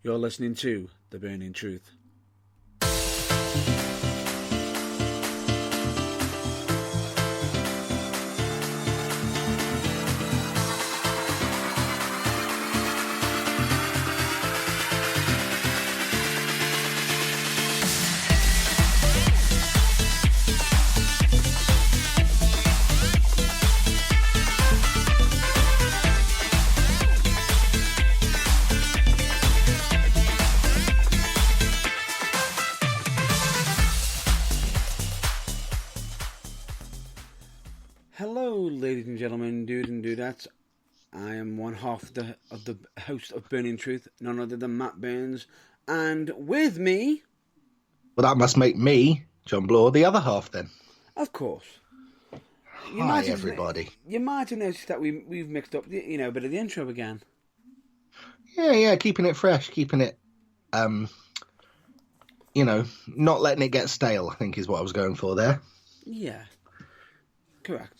You're listening to The Burning Truth. Hello, ladies and gentlemen, dudes and dudettes. I am one half of the host of Burning Truth, none other than Matt Burns, and with me... Well, that must make me, John Bloor, the other half then. Of course. Hi, everybody. You might have noticed that we've mixed up, a bit of the intro again. Yeah, keeping it fresh, keeping it, not letting it get stale, I think is what I was going for there. Yeah. Correct.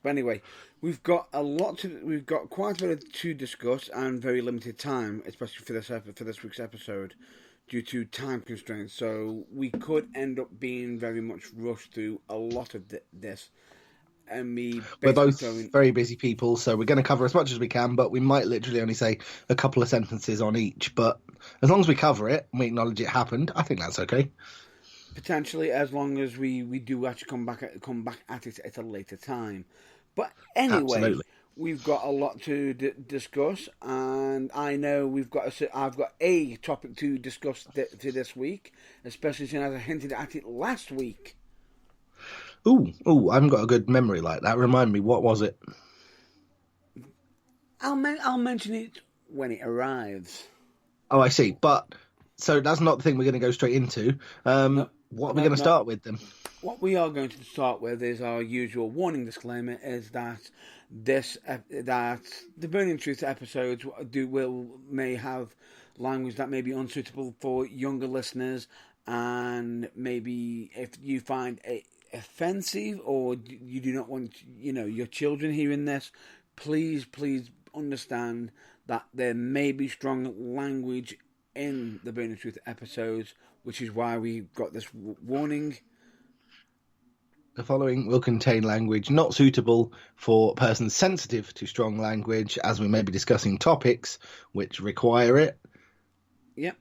But anyway, we've got quite a bit to discuss and very limited time, especially for this week's episode, due to time constraints. So we could end up being very much rushed through a lot of this. And we're both very busy people, so we're going to cover as much as we can, but we might literally only say a couple of sentences on each. But as long as we cover it and we acknowledge it happened, I think that's okay. Potentially, as long as we do actually come back at it at a later time. But anyway, Absolutely. We've got a lot to discuss, and I know I've got a topic to discuss for this week, especially since I hinted at it last week. Ooh, I haven't got a good memory like that. Remind me, what was it? I'll mention it when it arrives. Oh, I see. But so that's not the thing we're going to go straight into. What are we going to start with then? What we are going to start with is our usual warning disclaimer: is that that the Burning Truth episodes may have language that may be unsuitable for younger listeners, and maybe if you find it offensive or you do not want your children hearing this, please understand that there may be strong language in the Burning Truth episodes, which is why we got this warning. The following will contain language not suitable for persons sensitive to strong language, as we may be discussing topics which require it. Yep.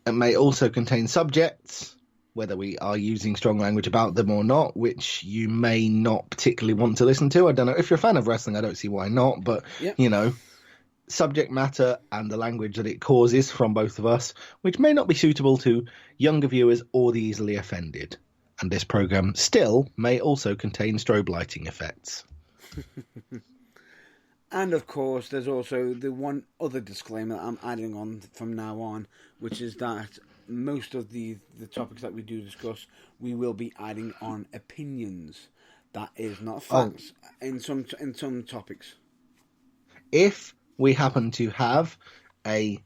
It may also contain subjects, whether we are using strong language about them or not, which you may not particularly want to listen to. I don't know. If you're a fan of wrestling, I don't see why not, but, yep. Subject matter and the language that it causes from both of us, which may not be suitable to younger viewers or the easily offended. And this program still may also contain strobe lighting effects. And of course, there's also the one other disclaimer that I'm adding on from now on, which is that most of the topics that we do discuss, we will be adding on opinions. That is not facts in some topics. If we happen to have a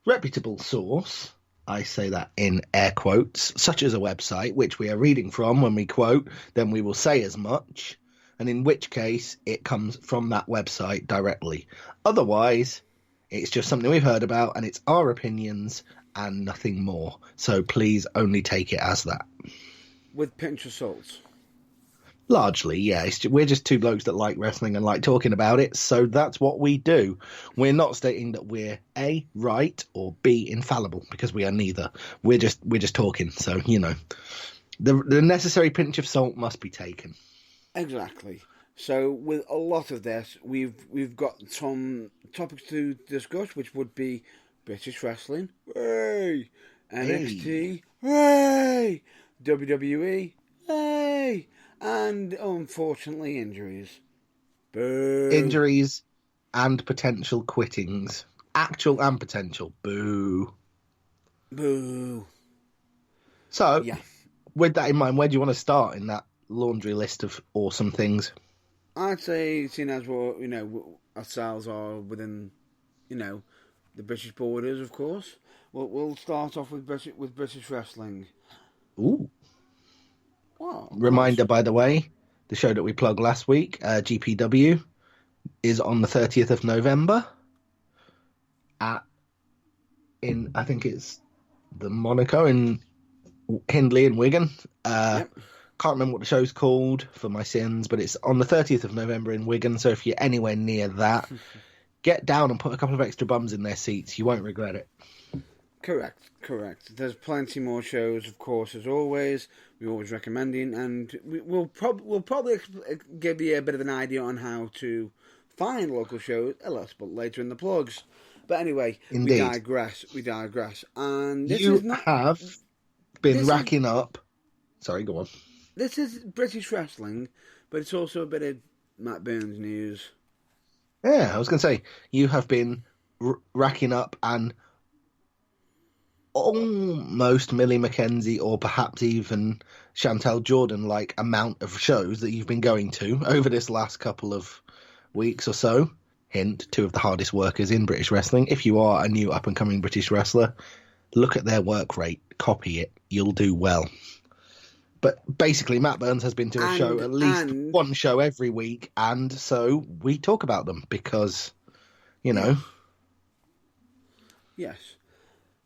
reputable source, I say that in air quotes, such as a website, which we are reading from when we quote, then we will say as much, and in which case it comes from that website directly. Otherwise, it's just something we've heard about, and it's our opinions and nothing more. So please only take it as that. With pinch of salt. Largely, yeah. We're just two blokes that like wrestling and like talking about it, so that's what we do. We're not stating that we're A, right, or B, infallible, because we are neither. We're just talking, so, the necessary pinch of salt must be taken. Exactly. So with a lot of this, we've got some topics to discuss, which would be British wrestling, hooray! NXT, hooray! WWE, hooray! And unfortunately, injuries. Boo. Injuries and potential quittings. Actual and potential. Boo. Boo. So, yeah. With that in mind, where do you want to start in that laundry list of awesome things? I'd say, seeing as ourselves are within, the British borders, of course, we'll start off with British wrestling. Ooh. Wow. Reminder, by the way, the show that we plugged last week, GPW, is on the 30th of November at in, I think it's the Monaco in Hindley and Wigan. Yep. Can't remember what the show's called for my sins, but it's on the 30th of November in Wigan. So if you're anywhere near that, get down and put a couple of extra bums in their seats. You won't regret it. Correct. There's plenty more shows, of course, as always. We're always recommending, and we'll probably give you a bit of an idea on how to find local shows a little bit later in the plugs. But anyway, Indeed. We digress. And this You is not, have been racking up. Sorry, go on. This is British wrestling, but it's also a bit of Matt Burns news. Yeah, I was going to say, you have been racking up an almost Millie McKenzie or perhaps even Chantel Jordan-like amount of shows that you've been going to over this last couple of weeks or so. Hint, two of the hardest workers in British wrestling. If you are a new up-and-coming British wrestler, look at their work rate, copy it, you'll do well. But basically, Matt Burns has been to a show, at least one show every week, and so we talk about them because, you know. Yes.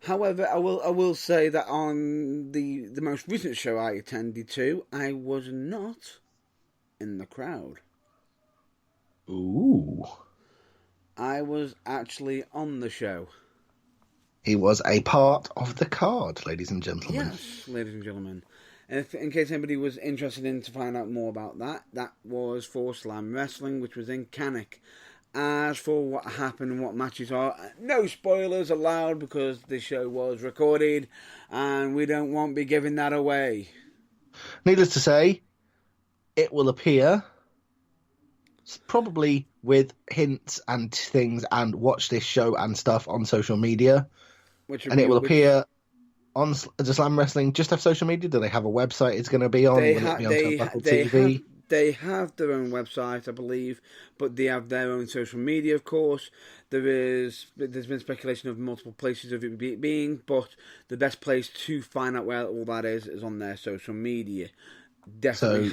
However, I will say that on the most recent show I attended to, I was not in the crowd. Ooh. I was actually on the show. He was a part of the card, ladies and gentlemen. Yes, ladies and gentlemen. In case anybody was interested in to find out more about that, that was for Slam Wrestling, which was in Cannock. As for what happened and what matches are, no spoilers allowed because the show was recorded and we don't want to be giving that away. Needless to say, it will appear probably with hints and things and watch this show and stuff on social media. It will appear on the Slam Wrestling. Just have social media? Do they have a website it's going to be on? Will it be on TV? They have their own website, I believe, but they have their own social media, of course. There's been speculation of multiple places of it being, but the best place to find out where all that is on their social media. Definitely.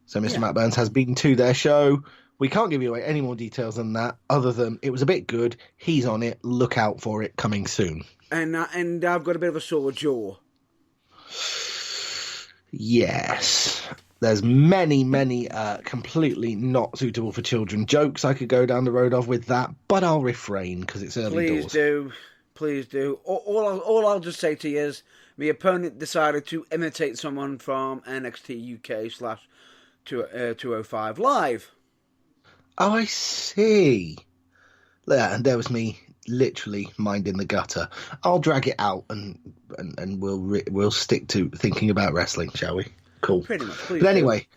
So Mr. Matt Burns has been to their show. We can't give you away any more details than that, other than it was a bit good. He's on it. Look out for it coming soon. And I've got a bit of a sore jaw. Yes. There's many completely not suitable for children jokes I could go down the road of with that, but I'll refrain because it's early doors. Please do. All I'll just say to you is, my opponent decided to imitate someone from NXT UK /205 Live. Oh, I see. Yeah, and there was me literally minding the gutter. I'll drag it out and we'll stick to thinking about wrestling, shall we? Cool. Pretty much. But anyway,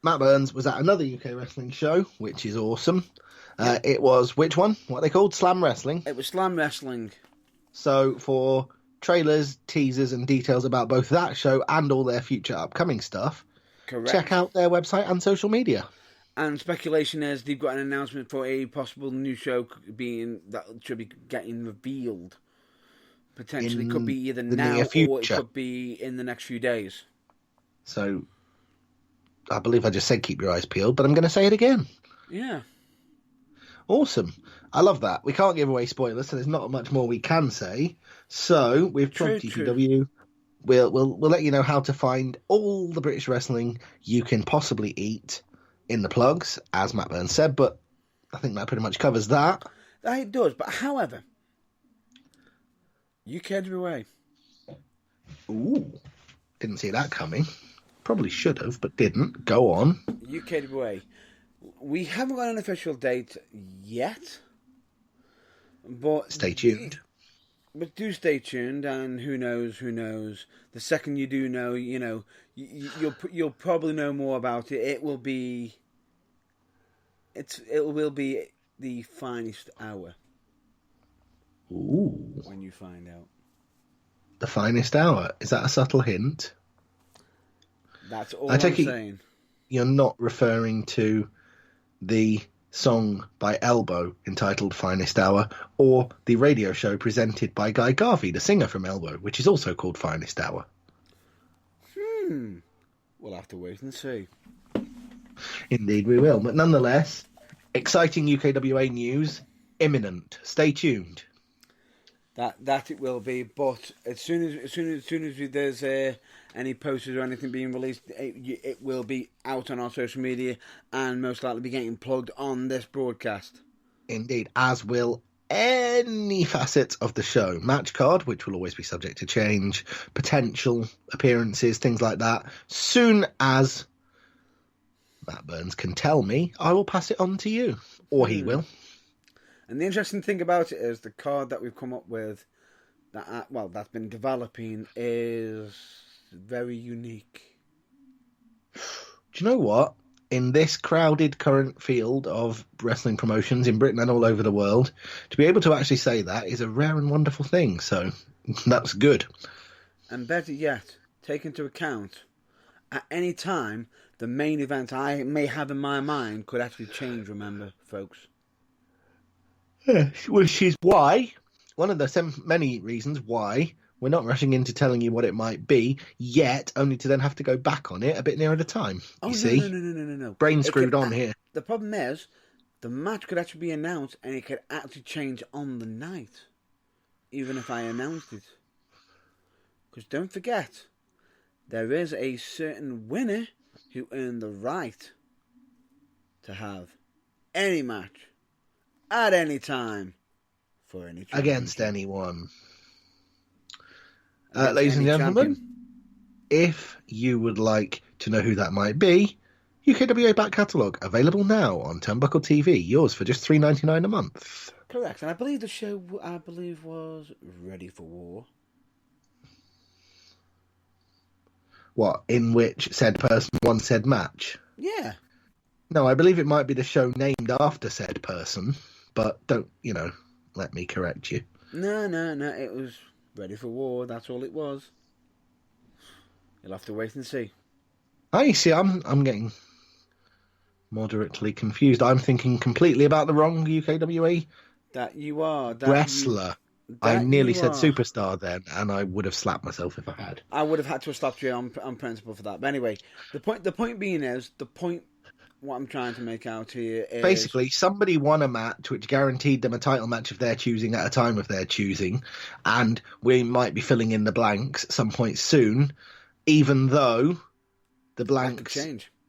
Matt Burns was at another UK wrestling show, which is awesome. It was, which one? What are they called? Slam Wrestling? It was Slam Wrestling. So for trailers, teasers and details about both that show and all their future upcoming stuff, check out their website and social media. And speculation is they've got an announcement for a possible new show that should be getting revealed. Potentially could be either now or it could be in the next few days. So, I believe I just said keep your eyes peeled, but I'm going to say it again. Yeah. Awesome. I love that. We can't give away spoilers, so there's not much more we can say. So, with Plug TPW, we'll let you know how to find all the British wrestling you can possibly eat in the plugs, as Matt Burns said, but I think that pretty much covers that. It does, but however, UKWA. Ooh, didn't see that coming. Probably should have, but didn't. Go on. UKWA. We haven't got an official date yet, but stay tuned. But do stay tuned, and who knows? The second you do know, you'll probably know more about it. It will be the finest hour. Ooh. When you find out. The finest hour. Is that a subtle hint? That's all I'm saying. You're not referring to the song by Elbow entitled Finest Hour, or the radio show presented by Guy Garvey, the singer from Elbow, which is also called Finest Hour. We'll have to wait and see. Indeed we will. But nonetheless, exciting UKWA news. imminent. Stay tuned. That it will be, but as soon as there's any posters or anything being released, it will be out on our social media and most likely be getting plugged on this broadcast. Indeed, as will any facet of the show. Match card, which will always be subject to change, potential appearances, things like that. Soon as Matt Burns can tell me, I will pass it on to you, or he will. And the interesting thing about it is the card that we've come up with, that's been developing, is very unique. Do you know what? In this crowded current field of wrestling promotions in Britain and all over the world, to be able to actually say that is a rare and wonderful thing. So that's good. And better yet, take into account, at any time, the main event I may have in my mind could actually change, remember, folks. Which is why, one of the many reasons why we're not rushing into telling you what it might be yet, only to then have to go back on it a bit nearer the time. See? No. Brain screwed on here. The problem is, the match could actually be announced and it could actually change on the night, even if I announced it. Because don't forget, there is a certain winner who earned the right to have any match at any time for any against anyone. Ladies and gentlemen, if you would like to know who that might be, UKWA back catalogue available now on Turnbuckle TV. Yours for just $3.99 a month. Correct, and I believe the show was Ready for War. What, in which said person won said match? Yeah. No, I believe it might be the show named after said person, but don't, let me correct you. No, it was Ready for War, that's all it was. You'll have to wait and see. I see, I'm getting moderately confused. I'm thinking completely about the wrong UKWA That you are. Wrestler. I nearly said superstar then, and I would have slapped myself if I had. I would have had to have stopped you on principle for that. But anyway, the point being is, what I'm trying to make out here is... Basically, somebody won a match which guaranteed them a title match of their choosing at a time of their choosing, and we might be filling in the blanks at some point soon, even though the blanks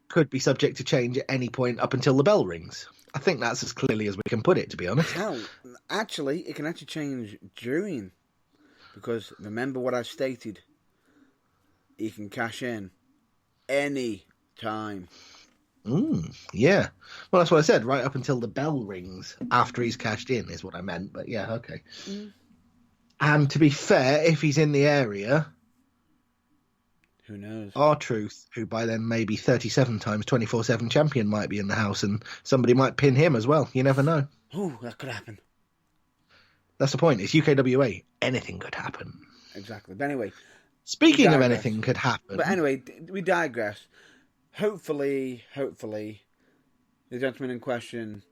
could be subject to change at any point up until the bell rings. I think that's as clearly as we can put it, to be honest. Hell, actually, it can actually change during. Because remember what I stated. He can cash in any time. Yeah. Well, that's what I said, right up until the bell rings after he's cashed in is what I meant. But yeah, okay. And to be fair, if he's in the area... Who knows? R-Truth, who by then may be 37 times 24/7 champion, might be in the house, and somebody might pin him as well. You never know. Oh, that could happen. That's the point. It's UKWA. Anything could happen. Exactly. But anyway... Speaking of anything could happen... But anyway, we digress. Hopefully, the gentleman in question,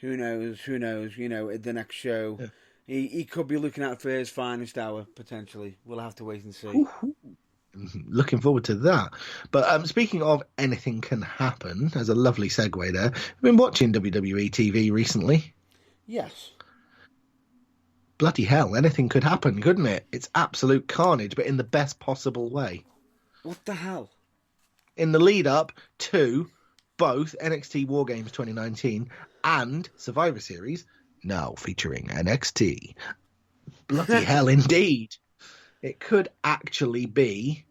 who knows, at the next show, he could be looking out for his finest hour, potentially. We'll have to wait and see. Looking forward to that. But speaking of anything can happen, there's a lovely segue there. I've been watching WWE TV recently. Yes. Bloody hell, anything could happen, couldn't it? It's absolute carnage, but in the best possible way. What the hell? In the lead up to both NXT War Games 2019 and Survivor Series, now featuring NXT. Bloody hell, indeed. It could actually be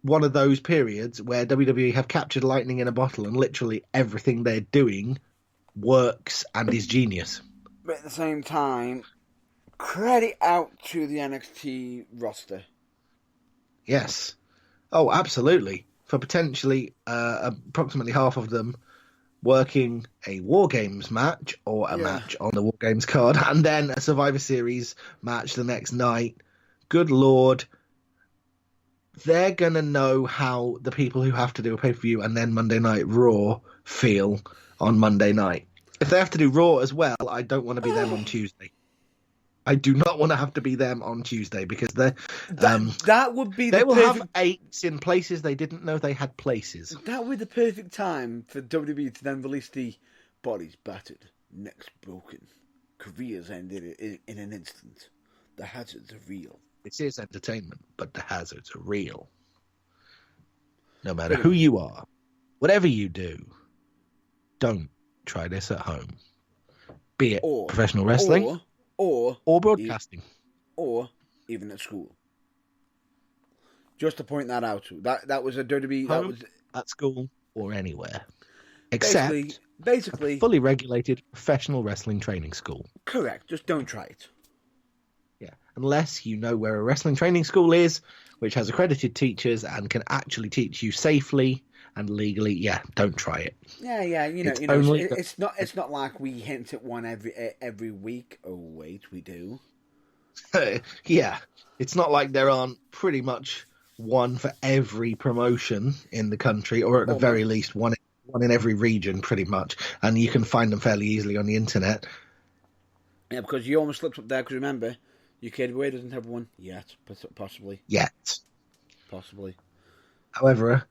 one of those periods where WWE have captured lightning in a bottle and literally everything they're doing works and is genius. But at the same time, credit out to the NXT roster. Yes. Oh, absolutely. For potentially approximately half of them working a War Games match or a match on the War Games card and then a Survivor Series match the next night. Good Lord. They're going to know how the people who have to do a pay-per-view and then Monday Night Raw feel on Monday night. If they have to do Raw as well, I don't want to be them on Tuesday. I do not want to have to be them on Tuesday because they that would be they will have aches in places they didn't know they had places. That would be the perfect time for WWE to then release the bodies battered, necks broken, careers ended in an instant. The hazards are real. This is entertainment, but the hazards are real. No matter who you are, whatever you do, don't try this at home. Be it professional wrestling or broadcasting. Or even at school. Just to point that out. That was a WWE... Home, that was at school, or anywhere. Except basically a fully regulated professional wrestling training school. Correct. Just don't try it. Yeah. Unless you know where a wrestling training school is, which has accredited teachers and can actually teach you safely and legally, don't try it. Yeah. It's not like we hint at one every week. Oh wait, we do. Yeah. It's not like there aren't pretty much one for every promotion in the country, or at the very least one in every region, pretty much, and you can find them fairly easily on the internet. Yeah, because you almost slipped up there. Because remember, UKWA doesn't have one yet, possibly. Possibly. However,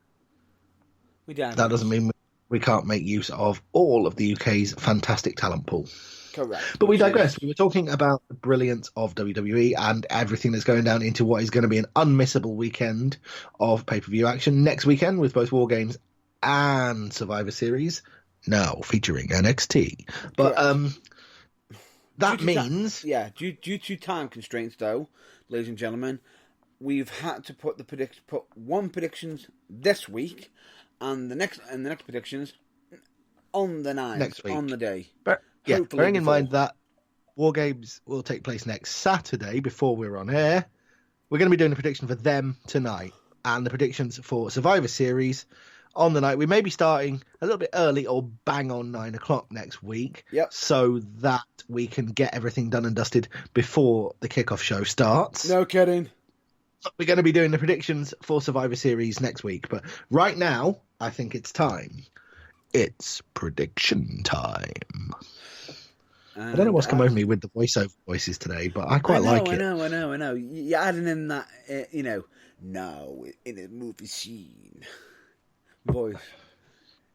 that doesn't mean we can't make use of all of the UK's fantastic talent pool. Correct. But we digress. We were talking about the brilliance of WWE and everything that's going down into what is going to be an unmissable weekend of pay-per-view action next weekend with both War Games and Survivor Series, now featuring NXT. But that means... due to time constraints, though, ladies and gentlemen, we've had to put one predictions this week and the next predictions on the night, next week, on the day. But bearing in mind that War Games will take place next Saturday before we're on air, we're going to be doing a prediction for them tonight and the predictions for Survivor Series on the night. We may be starting a little bit early or bang on 9 o'clock next week, so that we can get everything done and dusted before the kickoff show starts. No kidding. We're going to be doing the predictions for Survivor Series next week, but right now, I think it's time. It's prediction time. I don't know what's come over me with the voiceover voices today, but I quite like it. I know. You're adding in that, now in a movie scene voice,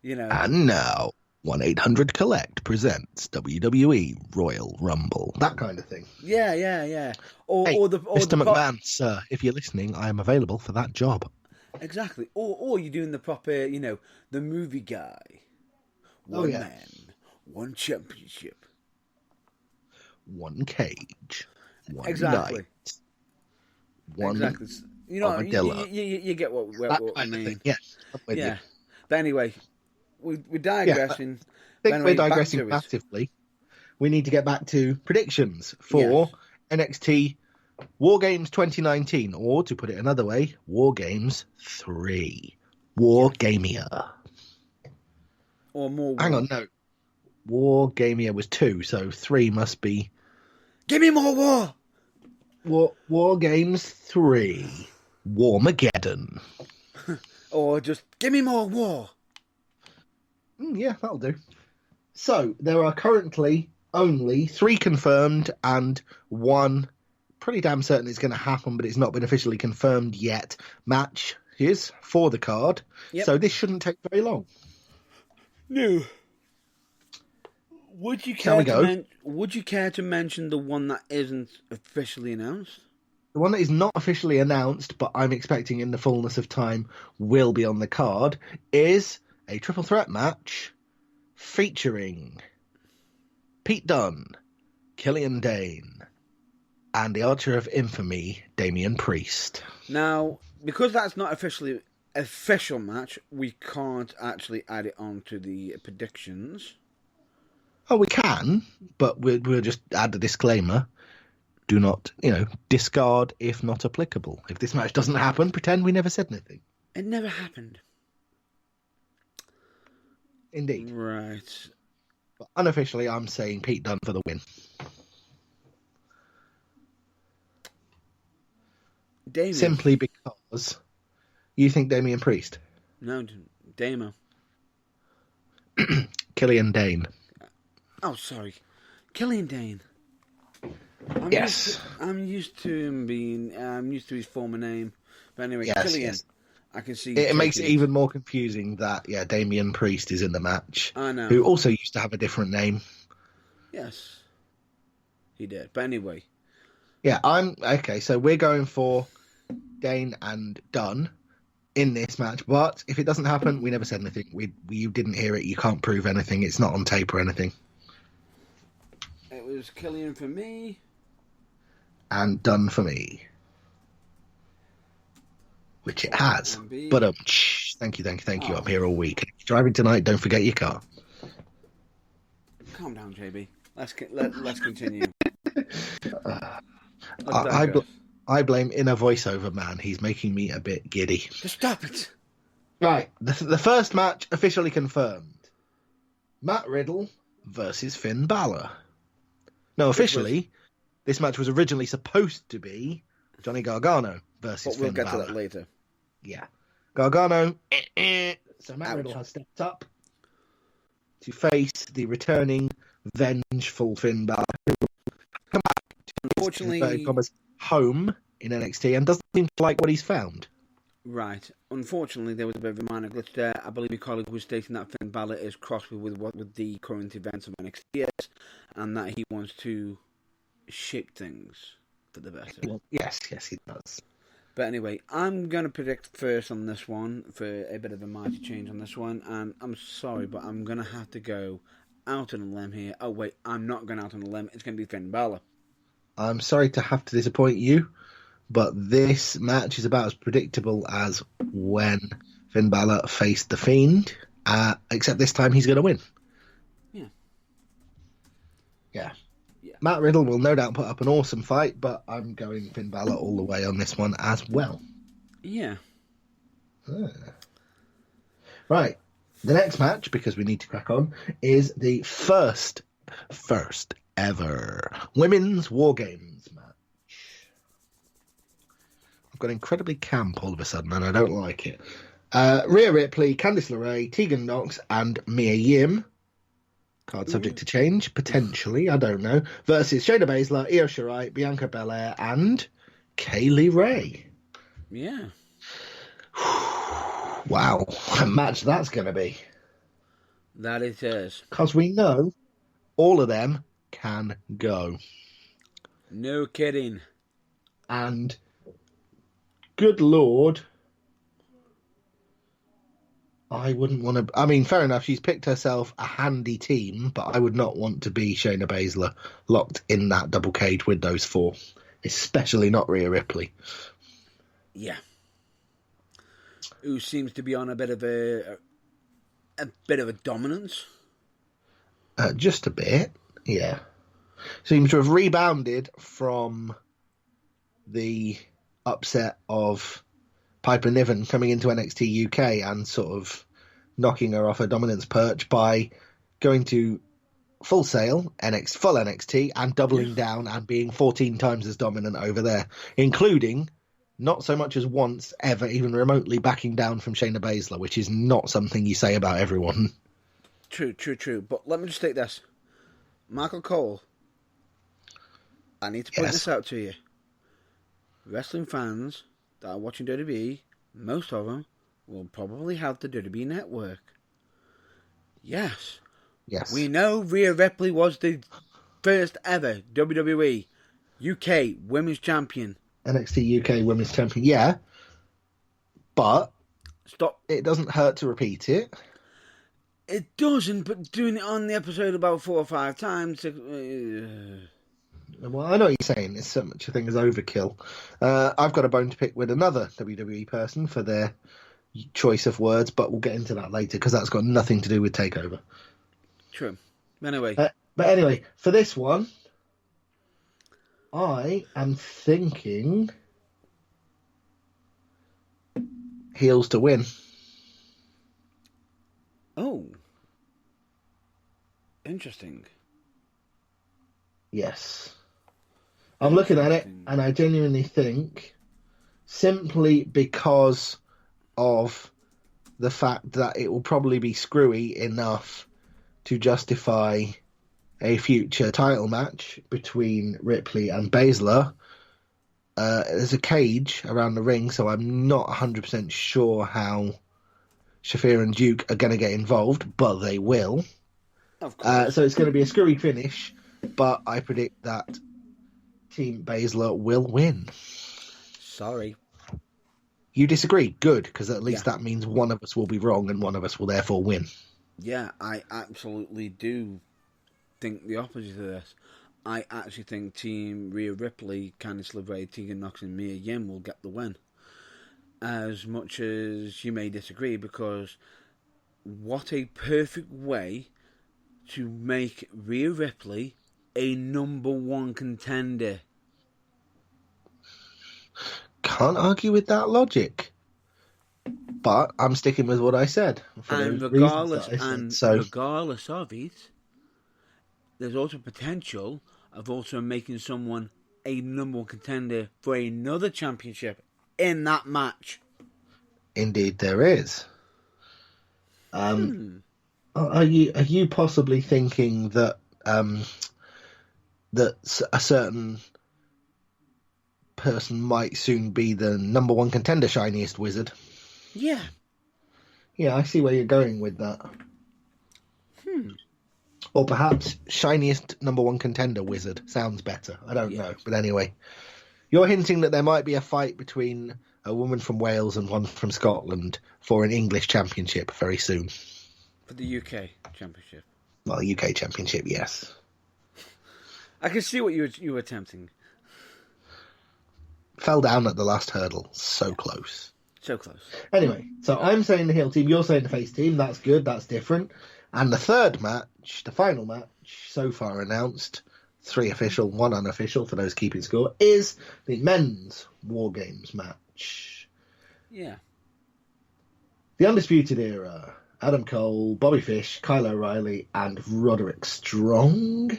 And now, 1-800-COLLECT presents WWE Royal Rumble. That kind of thing. Yeah. Mr. McMahon, sir, if you're listening, I am available for that job. Exactly. Or you're doing the proper, the movie guy. One man, one championship. One cage. One exactly. night. One exactly. You get what I mean. Yeah. I'm you. But anyway, we're digressing. I think we're digressing massively. We need to get back to predictions for NXT War Games 2019, or to put it another way, War Games 3. War Gamia. Or more. Hang on, no. War Gamia was 2, so 3 must be... Give me more war! War Games 3. Warmageddon. Or just, give me more war! Yeah, that'll do. So, there are currently only 3 confirmed and 1 pretty damn certain it's going to happen, but it's not been officially confirmed yet. Match is for the card, so this shouldn't take very long. No. Would you care to mention the one that isn't officially announced? The one that is not officially announced, but I'm expecting in the fullness of time will be on the card, is a triple threat match featuring Pete Dunne, Killian Dane, and the Archer of Infamy, Damian Priest. Now, because that's not officially official match, we can't actually add it on to the predictions. Oh, we can, but we'll just add the disclaimer. Do not, discard if not applicable. If this match doesn't happen, pretend we never said anything. It never happened. Indeed. Right. But unofficially, I'm saying Pete Dunne for the win. Damien. Simply because you think Damian Priest. No, Damo. Killian Dane. Oh, sorry. Killian Dane. I'm used to him being... I'm used to his former name. But anyway, Killian. Yes. I can see... It makes it even more confusing that, Damian Priest is in the match. I know. Who also used to have a different name. Yes. He did. But anyway. Yeah, okay. So we're going for Dane and Dunn in this match, but if it doesn't happen, we never said anything. You didn't hear it. You can't prove anything. It's not on tape or anything. It was Killian for me. And Dunn for me. Which it has. But thank you. I'm here all week. If you're driving tonight, don't forget your car. Calm down, JB. Let's continue. I blame inner voiceover man. He's making me a bit giddy. Just stop it. Right, the first match officially confirmed. Matt Riddle versus Finn Balor. No, officially, this match was originally supposed to be Johnny Gargano versus Finn Balor. But we'll get to that later. Yeah. Gargano. So Matt Riddle has stepped up to face the returning vengeful Finn Balor. Come back to unfortunately home in NXT and doesn't seem to like what he's found. Right. Unfortunately, there was a bit of a minor glitch there. I believe your colleague was stating that Finn Balor is crossed with the current events of NXT and that he wants to shape things for the better. Well, yes, he does. But anyway, I'm going to predict first on this one for a bit of a mighty change on this one. And I'm sorry, but I'm going to have to go out on a limb here. Oh, wait, I'm not going out on a limb. It's going to be Finn Balor. I'm sorry to have to disappoint you, but this match is about as predictable as when Finn Balor faced The Fiend, except this time he's going to win. Yeah. Matt Riddle will no doubt put up an awesome fight, but I'm going Finn Balor all the way on this one as well. Yeah. Right. The next match, because we need to crack on, is the first ever Women's War Games match. I've got incredibly camp all of a sudden, and I don't like it. Rhea Ripley, Candice LeRae, Tegan Nox, and Mia Yim. Card subject to change, potentially, I don't know. Versus Shayna Baszler, Io Shirai, Bianca Belair, and Kaylee Ray. Yeah. Wow, what a match that's going to be. That it is. Because we know all of them can go. No kidding. And good Lord, I wouldn't want to... I mean, fair enough, she's picked herself a handy team, but I would not want to be Shayna Baszler locked in that double cage with those four. Especially not Rhea Ripley. Yeah. Who seems to be on a bit of a dominance. Just a bit, yeah. Seems to have rebounded from the upset of Piper Niven coming into NXT UK and sort of knocking her off her dominance perch by going to Full Sail, full NXT, and doubling down and being 14 times as dominant over there, including not so much as once ever even remotely backing down from Shayna Baszler, which is not something you say about everyone. True. But let me just state this. Michael Cole, I need to point this out to you. Wrestling fans that are watching WWE, most of them will probably have the WWE Network. Yes. We know Rhea Ripley was the first ever WWE UK Women's Champion. NXT UK Women's Champion, yeah. But it doesn't hurt to repeat it. It doesn't, but doing it on the episode about 4 or 5 times... Well, I know what you're saying. It's so much a thing as overkill. I've got a bone to pick with another WWE person for their choice of words, but we'll get into that later because that's got nothing to do with TakeOver. True. Anyway. But anyway, for this one, I am thinking heels to win. Oh. Interesting. Yes. I'm looking at it and I genuinely think simply because of the fact that it will probably be screwy enough to justify a future title match between Ripley and Baszler. There's a cage around the ring, so I'm not 100% sure how Shafir and Duke are going to get involved, but they will. Of course. So it's going to be a screwy finish. but I predict that Team Baszler will win. Sorry. You disagree? Good, because at least Yeah. that means one of us will be wrong and one of us will therefore win. Yeah, I absolutely do think the opposite of this. I actually think Team Rhea Ripley, Candice LeRae, Tegan Nox, and Mia Yim will get the win. As much as you may disagree, because what a perfect way to make Rhea Ripley a number one contender. Can't argue with that logic. But I'm sticking with what I said. And regardless of it, there's also potential of also making someone a number one contender for another championship in that match. Indeed, there is. Are you possibly thinking that that a certain person might soon be the number one contender, Shiniest Wizard? Yeah. Yeah, I see where you're going with that. Or perhaps Shiniest number one contender Wizard sounds better. I don't know. But anyway, you're hinting that there might be a fight between a woman from Wales and one from Scotland for an English championship very soon. For the UK championship. Well, UK championship, yes. I can see what you were attempting. Fell down at the last hurdle. So close. So close. Anyway, so I'm saying the heel team, you're saying the face team. That's good, that's different. And the third match, the final match, so far announced, 3 official, 1 unofficial, for those keeping score, is the men's War Games match. Yeah. The Undisputed Era, Adam Cole, Bobby Fish, Kyle O'Reilly, and Roderick Strong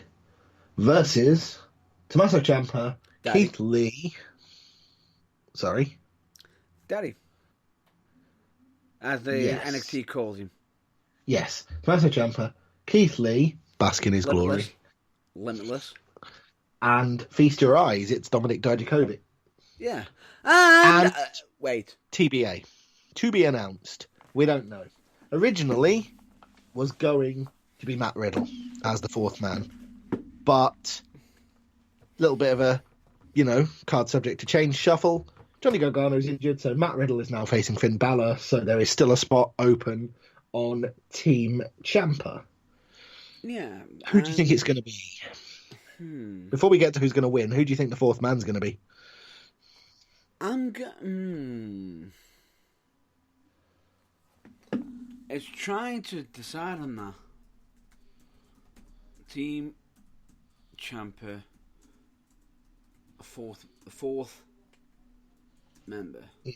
versus Tommaso Ciampa, Keith Lee. Sorry? Daddy. As the NXT calls him. Yes. Tommaso Ciampa, Keith Lee, bask in his glory. Limitless. And feast your eyes, it's Dominic Dijakovic. Yeah. And wait. TBA. To be announced. We don't know. Originally was going to be Matt Riddle as the 4th man. But a little bit of a, card subject to change shuffle. Johnny Gargano's injured, so Matt Riddle is now facing Finn Balor, so there is still a spot open on Team Ciampa. Yeah. Who do you think it's going to be? Before we get to who's going to win, who do you think the 4th man's going to be? It's trying to decide on that. Team Ciampa, a fourth member. Yeah.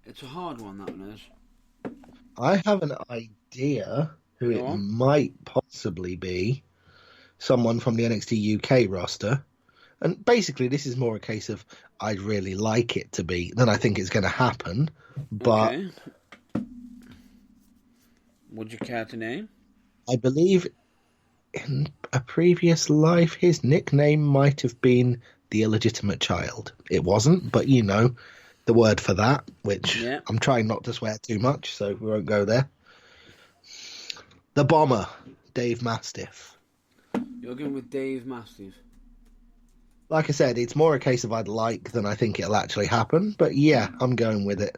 It's a hard one, that one is. I have an idea who it might possibly be. Someone from the NXT UK roster. And basically, this is more a case of I'd really like it to be than I think it's going to happen. But okay. Would you care to name? I believe in a previous life, his nickname might have been the illegitimate child. It wasn't, but the word for that, which I'm trying not to swear too much, so we won't go there. The Bomber, Dave Mastiff. You're going with Dave Mastiff. Like I said, it's more a case of I'd like than I think it'll actually happen, but yeah, I'm going with it.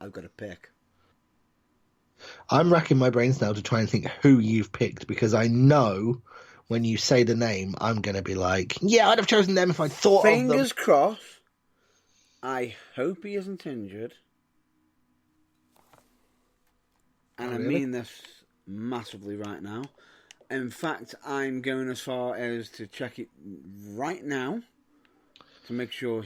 I've got a pick. I'm racking my brains now to try and think who you've picked, because I know when you say the name, I'm going to be like, yeah, I'd have chosen them if I'd thought of them. Fingers crossed. I hope he isn't injured. And I mean this massively right now. In fact, I'm going as far as to check it right now to make sure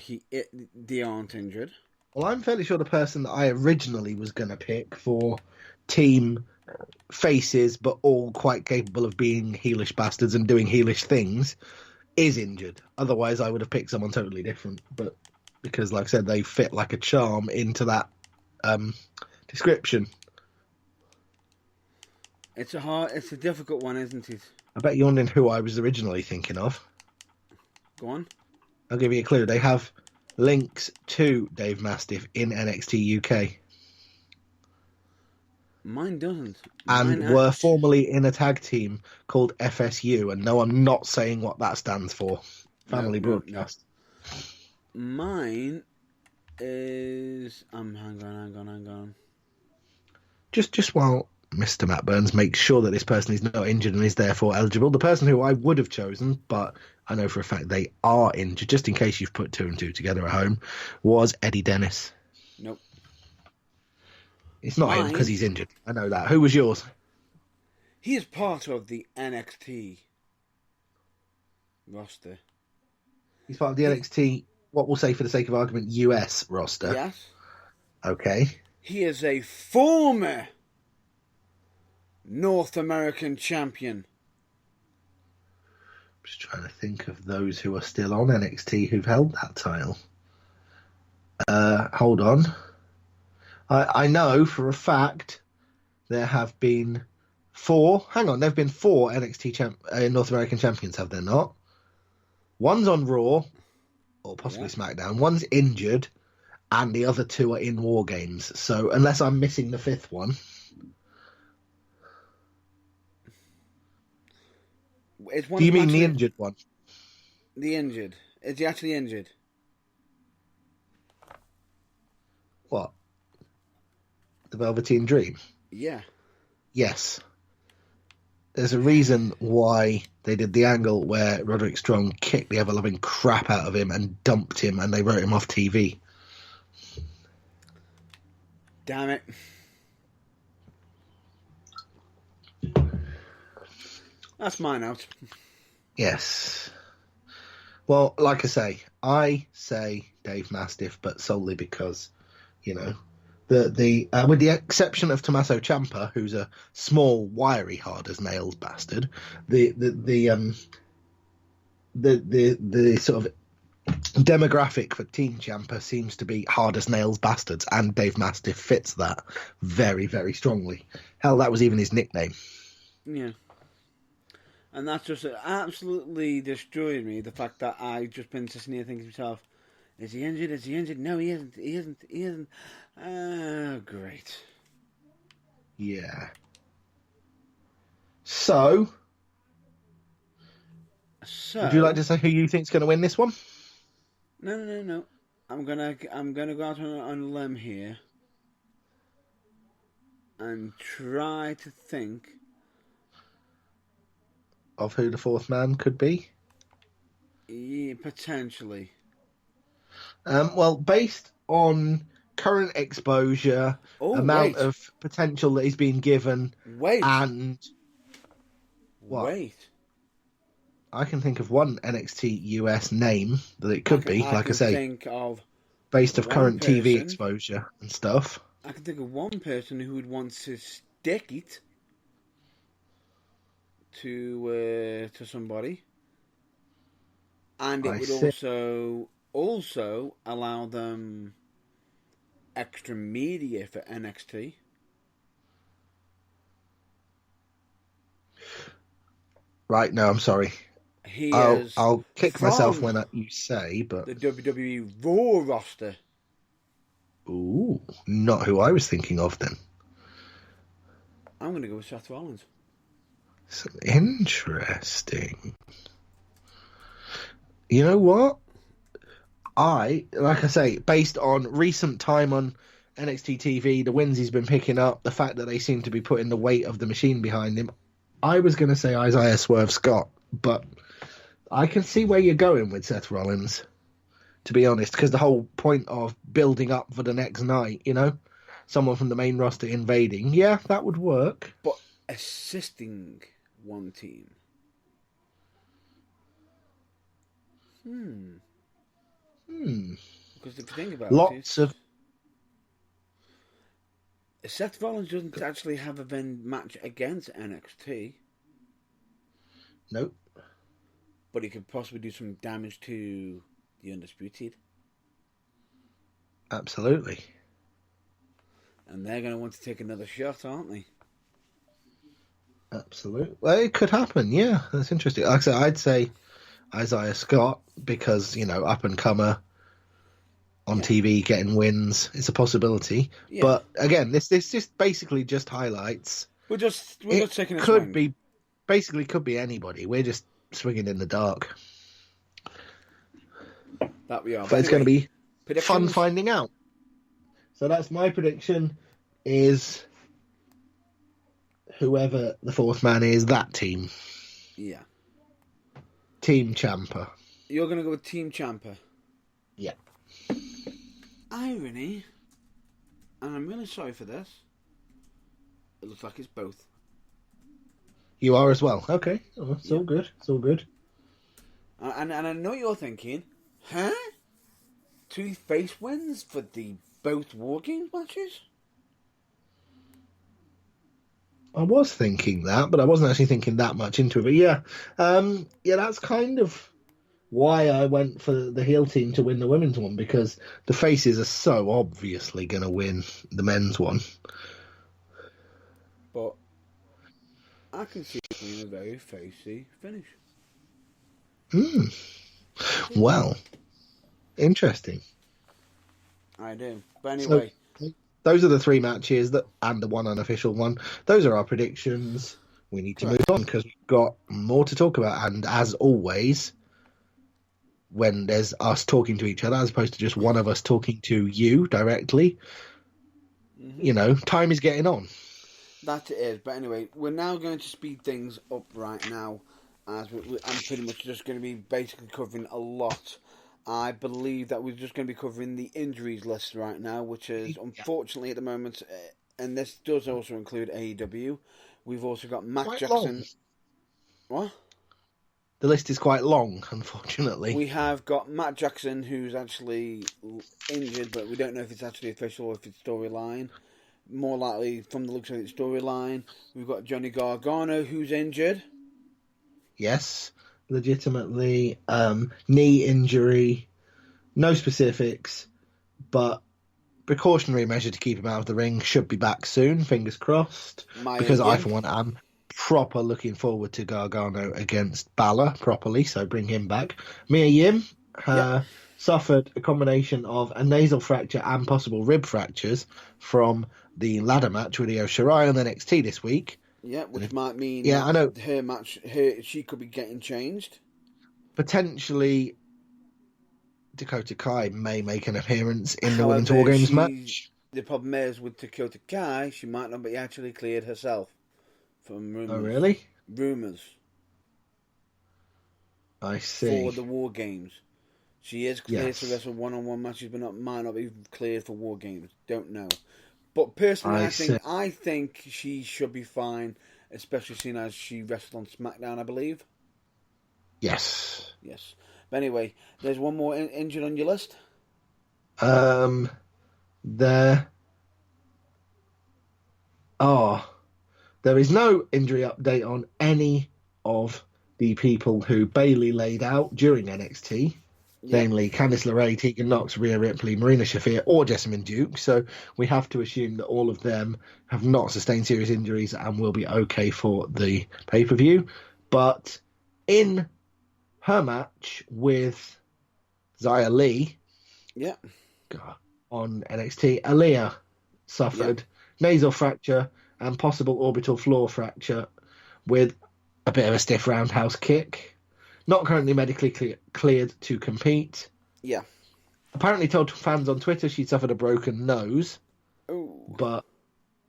they aren't injured. Well, I'm fairly sure the person that I originally was going to pick for team faces, but all quite capable of being heelish bastards and doing heelish things, is injured. Otherwise, I would have picked someone totally different. But because, like I said, they fit like a charm into that description. It's a difficult one, isn't it? I bet you're wondering who I was originally thinking of. Go on. I'll give you a clue. They have links to Dave Mastiff in NXT UK. Mine doesn't. And were formerly in a tag team called FSU. And no, I'm not saying what that stands for. Family Broadcast. No. Mine is... hang on. Just while Mr. Matt Burns makes sure that this person is not injured and is therefore eligible, the person who I would have chosen, but I know for a fact they are injured, just in case you've put 2 and 2 together at home, was Eddie Dennis. Nope. It's not him because he's injured. I know that. Who was yours? He is part of the NXT roster. He's part of the NXT, what we'll say for the sake of argument, US roster. Yes. Okay. He is a former North American champion. Just trying to think of those who are still on NXT who've held that title. Hold on. I know for a fact there have been 4. Hang on, there have been 4 NXT North American champions, have there not? One's on Raw, or possibly SmackDown. One's injured, and the other 2 are in War Games. So unless I'm missing the 5th one. Do you mean the injured one? The injured. Is he actually injured? What? The Velveteen Dream? Yeah. Yes. There's a reason why they did the angle where Roderick Strong kicked the ever-loving crap out of him and dumped him, and they wrote him off TV. Damn it. That's mine out. Yes. Well, like I say Dave Mastiff, but solely because, you know, the with the exception of Tommaso Ciampa, who's a small, wiry, hard as nails bastard, the sort of demographic for Team Ciampa seems to be hard as nails bastards, and Dave Mastiff fits that very, very strongly. Hell, that was even his nickname. Yeah. And that's just absolutely destroyed me, the fact that I've just been sitting here thinking to myself, is he injured? Is he injured? No, he isn't. He isn't. Oh, great. Yeah. So, would you like to say who you think's going to win this one? No. I'm gonna go out on a limb here and try to think of who the 4th man could be. Yeah, potentially. Well, based on current exposure, amount of potential that he's been given, and I can think of one NXT US name that it could be. Like I say, think of based off current TV exposure and stuff. I can think of one person who would want to stick it to somebody, and it would also allow them extra media for NXT. Right, no, I'm sorry. I'll kick myself when you say, but the WWE Raw roster. Ooh, not who I was thinking of then. I'm going to go with Seth Rollins. Interesting. You know what? Like I say, based on recent time on NXT TV, the wins he's been picking up, the fact that they seem to be putting the weight of the machine behind him, I was going to say Isaiah Swerve Scott, but I can see where you're going with Seth Rollins, to be honest, because the whole point of building up for the next night, you know, someone from the main roster invading, yeah, that would work. But assisting one team. Because if you think about Seth Rollins doesn't actually have a match against NXT. Nope. But he could possibly do some damage to the Undisputed. Absolutely. And they're going to want to take another shot, aren't they? Absolutely. Well, it could happen, yeah. That's interesting. Like I said, I'd say Isaiah Scott because, you know, up and comer. on TV getting wins. It's a possibility. Yeah. But again, this just basically just highlights. We're just taking a could swing. be basically could be anybody. We're just swinging in the dark. That we are. But it's going to be fun predictions? finding out. So that's my prediction is whoever the fourth man is, that team. Yeah. Team Ciampa. You're going to go with Team Ciampa? Yeah. Irony, and I'm really sorry for this, it looks like it's both. You are as well. Okay. Oh, it's all good. It's all good. And I know you're thinking, huh? 2 face wins for the both War Games matches? I was thinking that, but I wasn't actually thinking that much into it. But yeah, that's kind of why I went for the heel team to win the women's one, because the faces are so obviously going to win the men's one. But I can see it being a very facey finish. Well, interesting. I do. But anyway. So, those are the 3 matches and the one unofficial one. Those are our predictions. We need to move on because we've got more to talk about. And as always, when there's us talking to each other, as opposed to just one of us talking to you directly, time is getting on. That it is. But anyway, we're now going to speed things up right now. As I'm pretty much just going to be basically covering a lot. I believe that we're just going to be covering the injuries list right now, which is unfortunately at the moment, and this does also include AEW. We've also got Matt Quite Jackson. Long. What? The list is quite long, unfortunately. We have got Matt Jackson, who's actually injured, but we don't know if it's actually official or if it's storyline. More likely, from the looks of it, storyline. We've got Johnny Gargano, who's injured. Yes, legitimately. Knee injury, no specifics, but precautionary measure to keep him out of the ring. Should be back soon, fingers crossed. Because I, for one, am proper looking forward to Gargano against Balor properly, so bring him back. Mia Yim suffered a combination of a nasal fracture and possible rib fractures from the ladder match with Io Shirai on NXT this week. Yeah, which might mean I know. Her match, she could be getting changed. Potentially, Dakota Kai may make an appearance in the Women's War Games match. The problem is with Dakota Kai, she might not be actually cleared herself from rumours. Oh, really? Rumours. I see. For the War Games. She is cleared to wrestle one-on-one matches, but might not be cleared for War Games. Don't know. But personally, I think she should be fine, especially seeing as she wrestled on SmackDown, I believe. Yes. But anyway, there's one more injured on your list. There is no injury update on any of the people who Bayley laid out during NXT. Namely, Candice LeRae, Tegan Nox, Rhea Ripley, Marina Shafir, or Jessamine Duke. So we have to assume that all of them have not sustained serious injuries and will be okay for the pay-per-view. But in her match with Xia Li on NXT, Aaliyah suffered nasal fracture and possible orbital floor fracture with a bit of a stiff roundhouse kick. Not currently medically cleared to compete. Yeah. Apparently told fans on Twitter she suffered a broken nose. Ooh. But,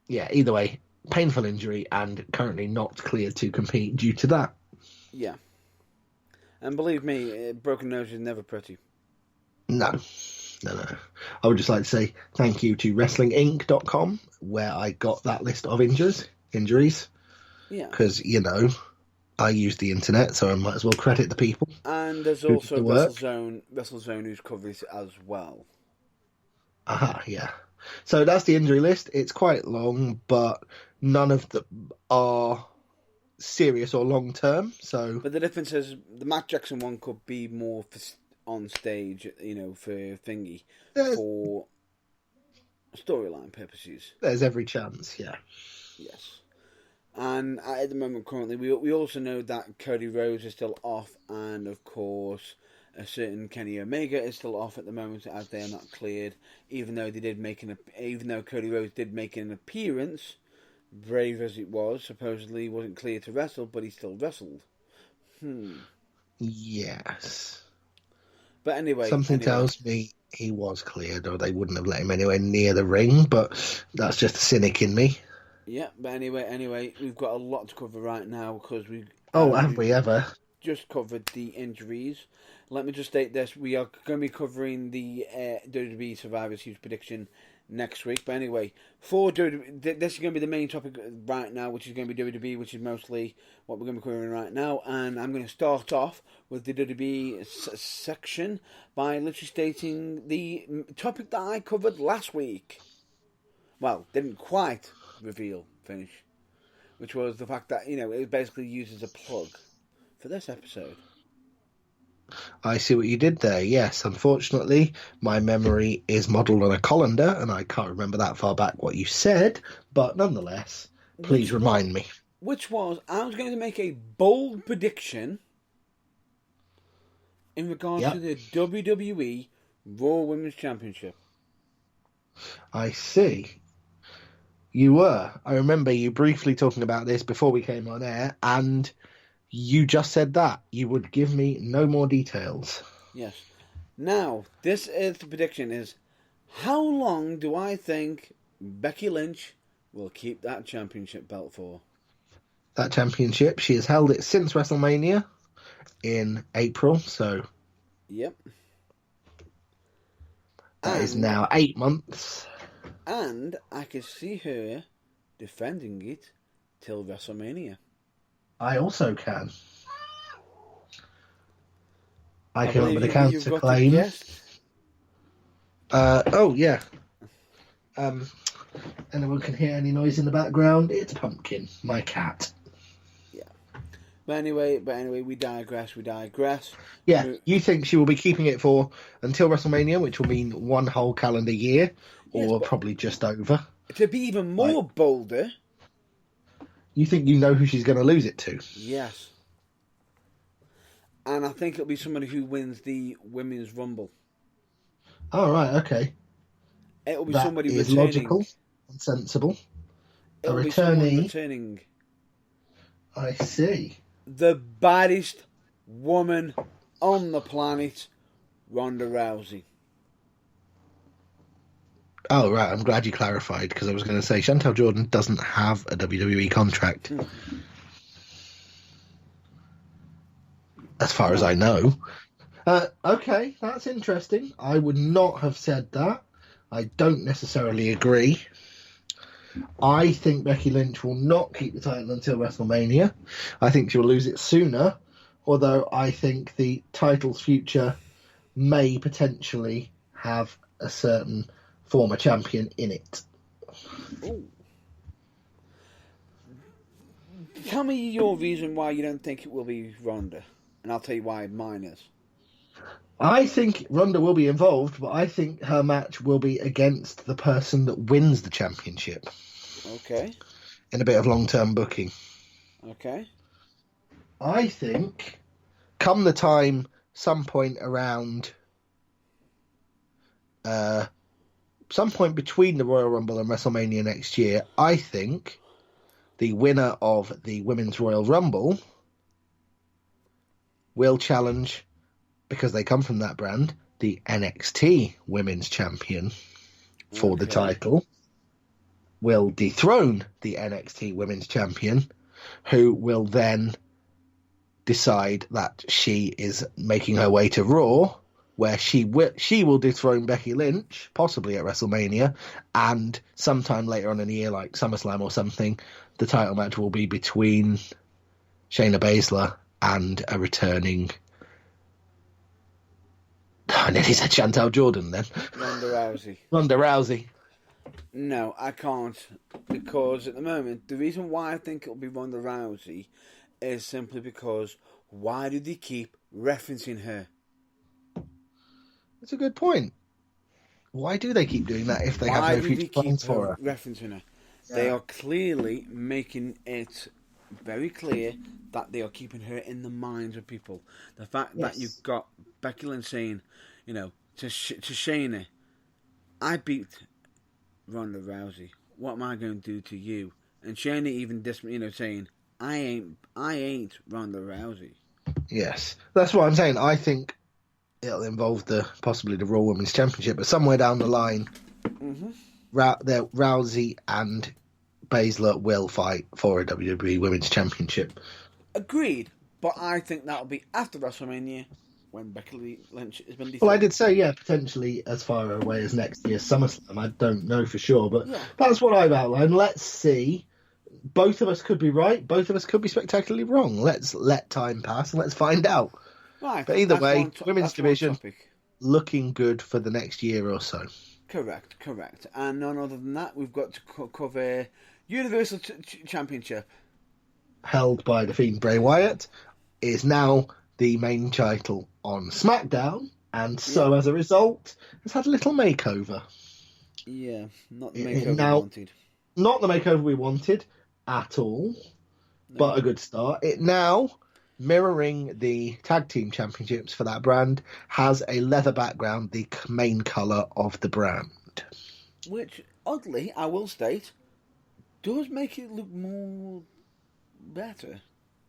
either way, painful injury and currently not cleared to compete due to that. Yeah. And believe me, broken nose is never pretty. No. I would just like to say thank you to WrestlingInc.com, where I got that list of injuries. Yeah. Because, I use the internet, so I might as well credit the people. And there's also WrestleZone who's covered it as well. Yeah. So that's the injury list. It's quite long, but none of them are serious or long term. So, but the difference is the Matt Jackson one could be more on stage, for thingy, for storyline purposes. There's every chance, yeah. Yes. And at the moment, currently, we also know that Cody Rhodes is still off, and of course, A certain Kenny Omega is still off at the moment as they are not cleared, even though Cody Rhodes did make an appearance, brave as it was. Supposedly he wasn't cleared to wrestle, but he still wrestled. Yes. But anyway, something tells me he was cleared, or they wouldn't have let him anywhere near the ring. But that's just a cynic in me. Yeah, but anyway, we've got a lot to cover right now because we. Have we ever? Just covered the injuries. Let me just state this: we are going to be covering the WWE Survivor Series prediction next week. But anyway, for WWE, this is going to be the main topic right now, which is going to be WWE, which is mostly what we're going to be covering right now. And I'm going to start off with the WWE section by literally stating the topic that I covered last week. Well, didn't quite finish, which was the fact that it basically uses a plug for this episode. I see what you did there. Yes, unfortunately, my memory is modelled on a colander, and I can't remember that far back what you said. But nonetheless, please remind me. Which was, I was going to make a bold prediction in regards to the WWE Raw Women's Championship. I see. You were. I remember you briefly talking about this before we came on air, and you just said that. You would give me no more details. Yes. Now, this is the prediction is, how long do I think Becky Lynch will keep that championship belt for? That championship, she has held it since WrestleMania in April, so... Yep. That is now 8 months. And I can see her defending it till WrestleMania. I also can. I came up with a counter claim. Oh yeah. Anyone can hear any noise in the background? It's Pumpkin, my cat. Yeah. But anyway, we digress. Yeah, you think she will be keeping it for until WrestleMania, which will mean one whole calendar year, or probably just over. To be even more bolder. You think you know who she's going to lose it to? Yes. And I think it'll be somebody who wins the Women's Rumble. Oh, right, okay. It'll be that somebody is returning. Logical and sensible. It'll be someone returning. I see. The baddest woman on the planet, Ronda Rousey. Oh, right. I'm glad you clarified, because I was going to say Chantal Jordan doesn't have a WWE contract. As far as I know. Okay, that's interesting. I would not have said that. I don't necessarily agree. I think Becky Lynch will not keep the title until WrestleMania. I think she'll lose it sooner, although I think the title's future may potentially have a certain former champion in it. Ooh. Tell me your reason why you don't think it will be Ronda, and I'll tell you why mine is. I think Ronda will be involved, but I think her match will be against the person that wins the championship. Okay. In a bit of long-term booking. Okay. I think, come the time, some point around... some point between the Royal Rumble and WrestleMania next year, I think the winner of the Women's Royal Rumble will challenge, because they come from that brand, the NXT Women's Champion for the title, will dethrone the NXT Women's Champion, who will then decide that she is making her way to Raw, where she will dethrone Becky Lynch, possibly at WrestleMania, and sometime later on in the year, like SummerSlam or something, the title match will be between Shayna Baszler and a returning... I nearly said Chantal Jordan then. Ronda Rousey. No, I can't, because at the moment, the reason why I think it'll be Ronda Rousey is simply because why do they keep referencing her? That's a good point. Why do they keep doing that if they have no future plans for her? Referencing her? Yeah. They are clearly making it very clear that they are keeping her in the minds of people. The fact that you've got Becky Lynch saying, to Shayna, I beat Ronda Rousey. What am I going to do to you? And Shayna even saying, I ain't Ronda Rousey. Yes, that's what I'm saying. I think it'll involve possibly the Raw Women's Championship, but somewhere down the line, Rousey and Baszler will fight for a WWE Women's Championship. Agreed, but I think that'll be after WrestleMania when Becky Lynch has been defeated. Well, I did say, potentially as far away as next year's SummerSlam. I don't know for sure, but that's what I've outlined. Let's see. Both of us could be right. Both of us could be spectacularly wrong. Let's let time pass and let's find out. Right, but either way, women's division looking good for the next year or so. Correct. And none other than that, we've got to cover Universal Championship. Held by the Fiend Bray Wyatt, is now the main title on SmackDown, and so as a result, has had a little makeover. Yeah, not the makeover we wanted. Not the makeover we wanted at all, but a good start. It now, mirroring the tag team championships for that brand, has a leather background, the main colour of the brand. Which, oddly, I will state, does make it look more better.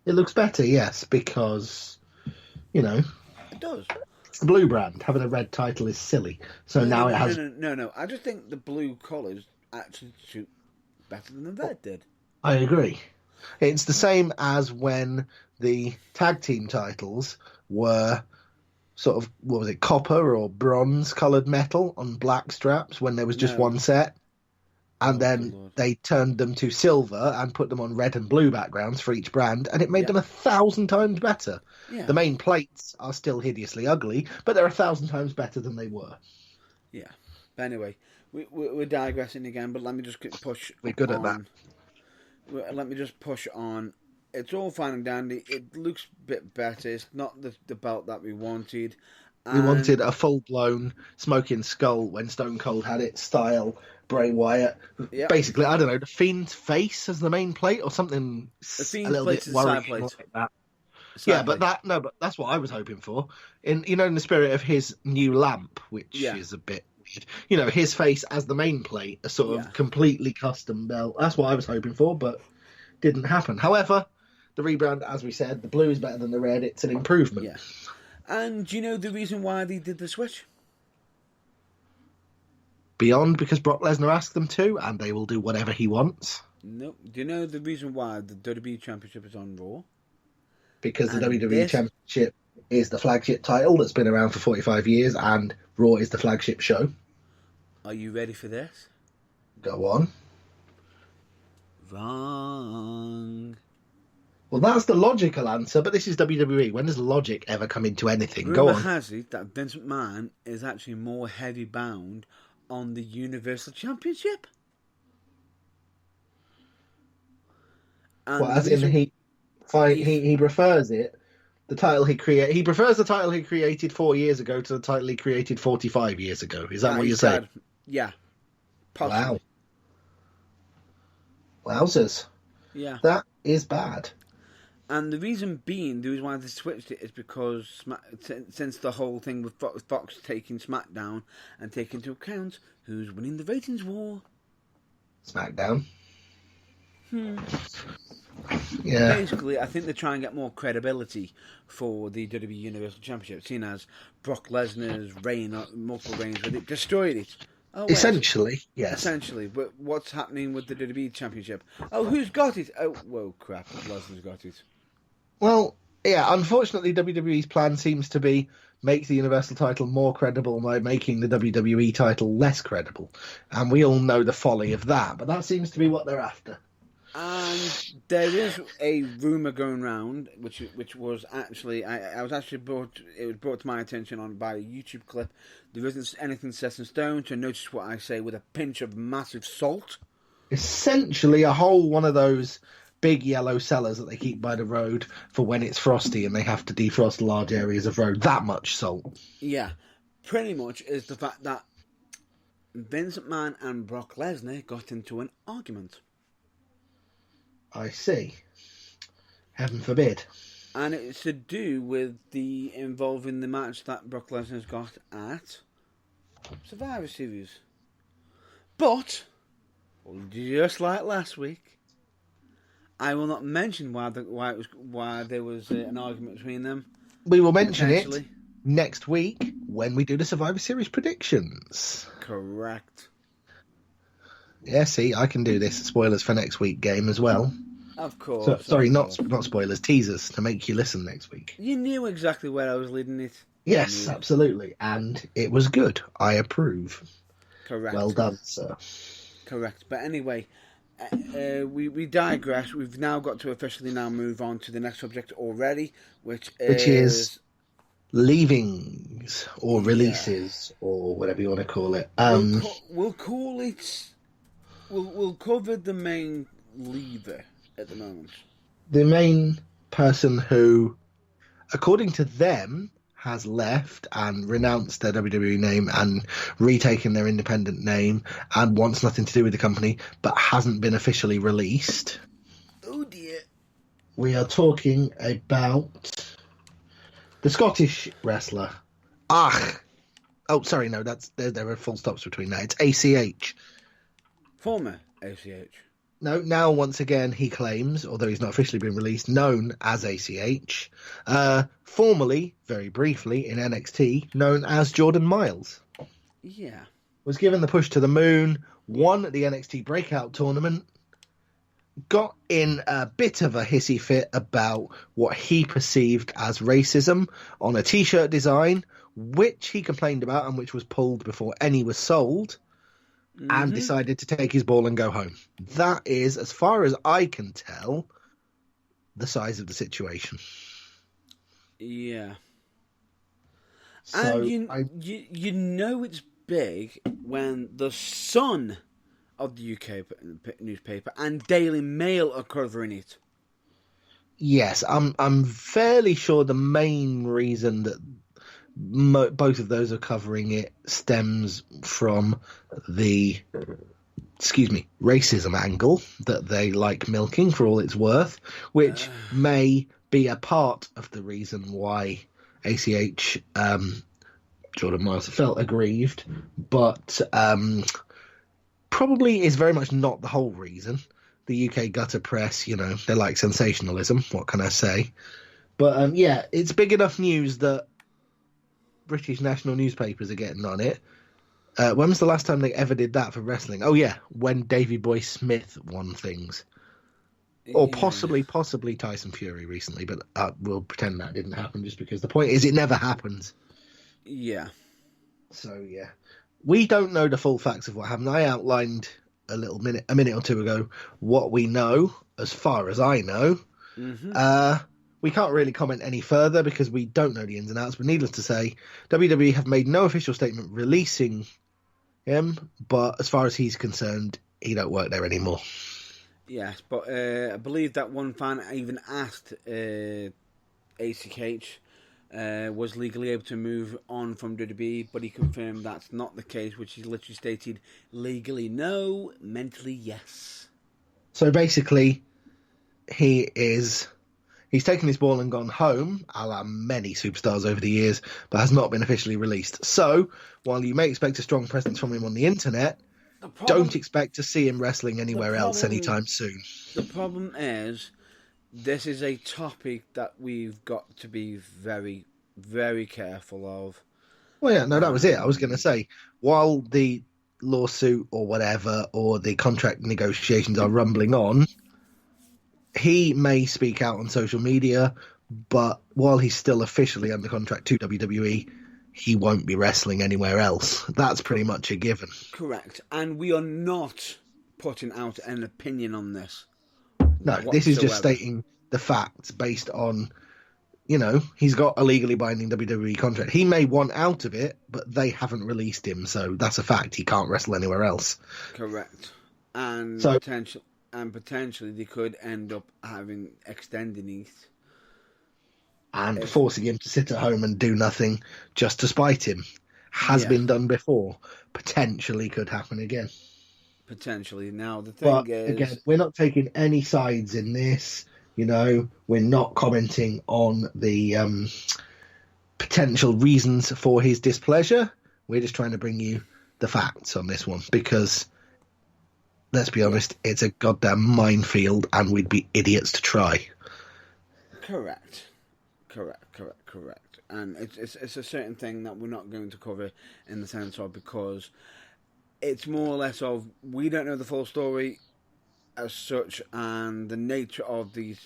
It looks better, yes, because, it does. It's the blue brand. Having a red title is silly. So now it has... No. I just think the blue colours actually suit better than the red did. I agree. It's the same as when the tag team titles were sort of, what was it, copper or bronze coloured metal on black straps when there was just one set. And then they turned them to silver and put them on red and blue backgrounds for each brand, and it made them 1,000 times better. Yeah. The main plates are still hideously ugly, but they're 1,000 times better than they were. Yeah. But anyway, we're digressing again, but let me just push We're good at that. Let me just push on. It's all fine and dandy. It looks a bit better. It's not the belt that we wanted. We wanted a full-blown smoking skull when Stone Cold had it style Bray Wyatt. Yep. Basically, I don't know, the Fiend's face as the main plate or something a little bit worrying like that. But that's what I was hoping for. In the spirit of his new lamp, which is a bit weird. His face as the main plate, a sort of completely custom belt. That's what I was hoping for, but didn't happen. However, the rebrand, as we said, the blue is better than the red. It's an improvement. Yeah. And do you know the reason why they did the switch? Beyond because Brock Lesnar asked them to, and they will do whatever he wants. No. Do you know the reason why the WWE Championship is on Raw? Because the WWE Championship is the flagship title that's been around for 45 years, and Raw is the flagship show. Are you ready for this? Go on. Wrong. Well, that's the logical answer, but this is WWE. When does logic ever come into anything? Rumor Go on. Has it that Vince McMahon is actually more heavy bound on the Universal Championship? And well, as in he prefers it. The title he created. He prefers the title he created 4 years ago to the title he created 45 years ago. Is that what you're saying? Yeah. Possibly. Wow. Wowzers. Yeah. That is bad. And the reason why they switched it is because since the whole thing with Fox taking SmackDown and taking into account who's winning the ratings war. SmackDown. Yeah. Basically, I think they try and get more credibility for the WWE Universal Championship, seeing as Brock Lesnar's multiple reigns with it, destroyed it. Oh, essentially, yes. Essentially, but what's happening with the WWE Championship? Oh, who's got it? Oh, whoa, crap, Lesnar's got it. Well, yeah, unfortunately, WWE's plan seems to be make the Universal title more credible by making the WWE title less credible. And we all know the folly of that, but that seems to be what they're after. And there is a rumour going around, which was actually, it was brought to my attention by a YouTube clip. There isn't anything set in stone, so notice what I say with a pinch of massive salt. Essentially a whole one of those big yellow cellars that they keep by the road for when it's frosty and they have to defrost large areas of road. That much salt. Yeah, pretty much is the fact that Vince McMahon and Brock Lesnar got into an argument. I see. Heaven forbid. And it's to do with involving the match that Brock Lesnar's got at Survivor Series. But, just like last week, I will not mention why there was an argument between them. We will mention it next week when we do the Survivor Series predictions. Correct. Yeah, see, I can do this. Spoilers for next week game as well. Of course. So, sorry, not spoilers, teasers to make you listen next week. You knew exactly where I was leading it. Yes, absolutely. And it was good. I approve. Correct. Well done, sir. Correct. But anyway, we digress. We've now got to officially now move on to the next subject already, which is leavings or releases or whatever you want to call it. We'll call it. We'll cover the main leaver at the moment. The main person who, according to them, has left and renounced their WWE name and retaken their independent name and wants nothing to do with the company, but hasn't been officially released. Oh dear. We are talking about the Scottish wrestler. Oh, sorry, no, there are full stops between that. It's ACH. Former ACH. No, now once again he claims, although he's not officially been released, known as ACH, formerly, very briefly, in NXT, known as Jordan Miles. Yeah. Was given the push to the moon, won the NXT Breakout Tournament, got in a bit of a hissy fit about what he perceived as racism on a t-shirt design, which he complained about and which was pulled before any was sold. And decided to take his ball and go home. That is, as far as I can tell, the size of the situation. Yeah. So and you know it's big when the Sun of the UK newspaper and Daily Mail are covering it. Yes, I'm fairly sure the main reason that both of those are covering it stems from the racism angle that they like milking for all it's worth, which may be a part of the reason why ACH Jordan Miles felt aggrieved, but probably is very much not the whole reason. The UK gutter press, they like sensationalism, what can I say? But yeah, it's big enough news that British national newspapers are getting on it. When was the last time they ever did that for wrestling? Oh yeah, when Davey Boy Smith won things. Or possibly Tyson Fury recently, but we'll pretend that didn't happen just because the point is it never happens. Yeah. So yeah. We don't know the full facts of what happened. I outlined a minute or two ago what we know, as far as I know. We can't really comment any further because we don't know the ins and outs, but needless to say, WWE have made no official statement releasing him, but as far as he's concerned, he don't work there anymore. Yes, but I believe that one fan even asked ACH was legally able to move on from WWE, but he confirmed that's not the case, which he literally stated, legally no, mentally yes. So basically, He's taken his ball and gone home, a la many superstars over the years, but has not been officially released. So, while you may expect a strong presence from him on the internet, don't expect to see him wrestling anywhere else anytime soon. The problem is, this is a topic that we've got to be very, very careful of. Well, yeah, no, that was it. I was going to say, while the lawsuit or whatever, or the contract negotiations are rumbling on, he may speak out on social media, but while he's still officially under contract to WWE, he won't be wrestling anywhere else. That's pretty much a given. Correct. And we are not putting out an opinion on this. No, this is just stating the facts based on, he's got a legally binding WWE contract. He may want out of it, but they haven't released him, so that's a fact. He can't wrestle anywhere else. Correct. And potentially they could end up extending it. And forcing him to sit at home and do nothing just to spite him. Has been done before. Potentially could happen again. Potentially. Now, the thing is... Again, we're not taking any sides in this. We're not commenting on the potential reasons for his displeasure. We're just trying to bring you the facts on this one because, let's be honest, it's a goddamn minefield and we'd be idiots to try. Correct. And it's a certain thing that we're not going to cover in the sense of, because it's more or less of, we don't know the full story as such, and the nature of the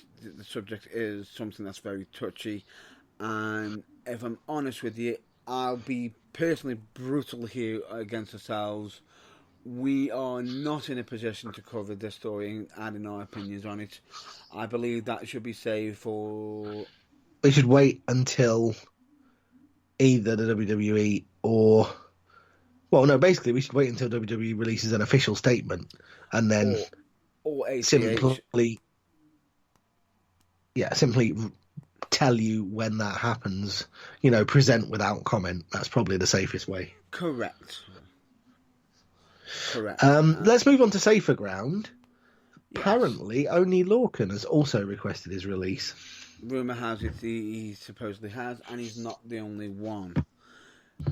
subject is something that's very touchy. And if I'm honest with you, I'll be personally brutal here against ourselves. We are not in a position to cover this story and adding our opinions on it. I believe that should be saved for... We should wait until either the WWE or... Well, no, basically we should wait until WWE releases an official statement and then or ACH. simply tell you when that happens. Present without comment. That's probably the safest way. Correct. Let's move on to safer ground. Yes. Apparently, only Lorcan has also requested his release. Rumour has it he supposedly has, and he's not the only one.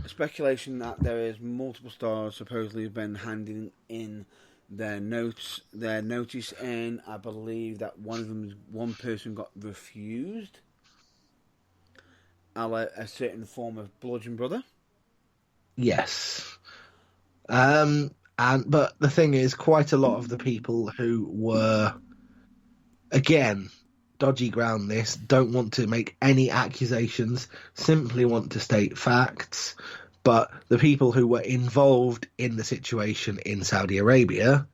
Speculation that there is multiple stars supposedly have been handing in their notice in. I believe that one person got refused. A certain form of bludgeon brother. Yes. But the thing is, quite a lot of the people who were, again, dodgy ground this, don't want to make any accusations, simply want to state facts. But the people who were involved in the situation in Saudi Arabia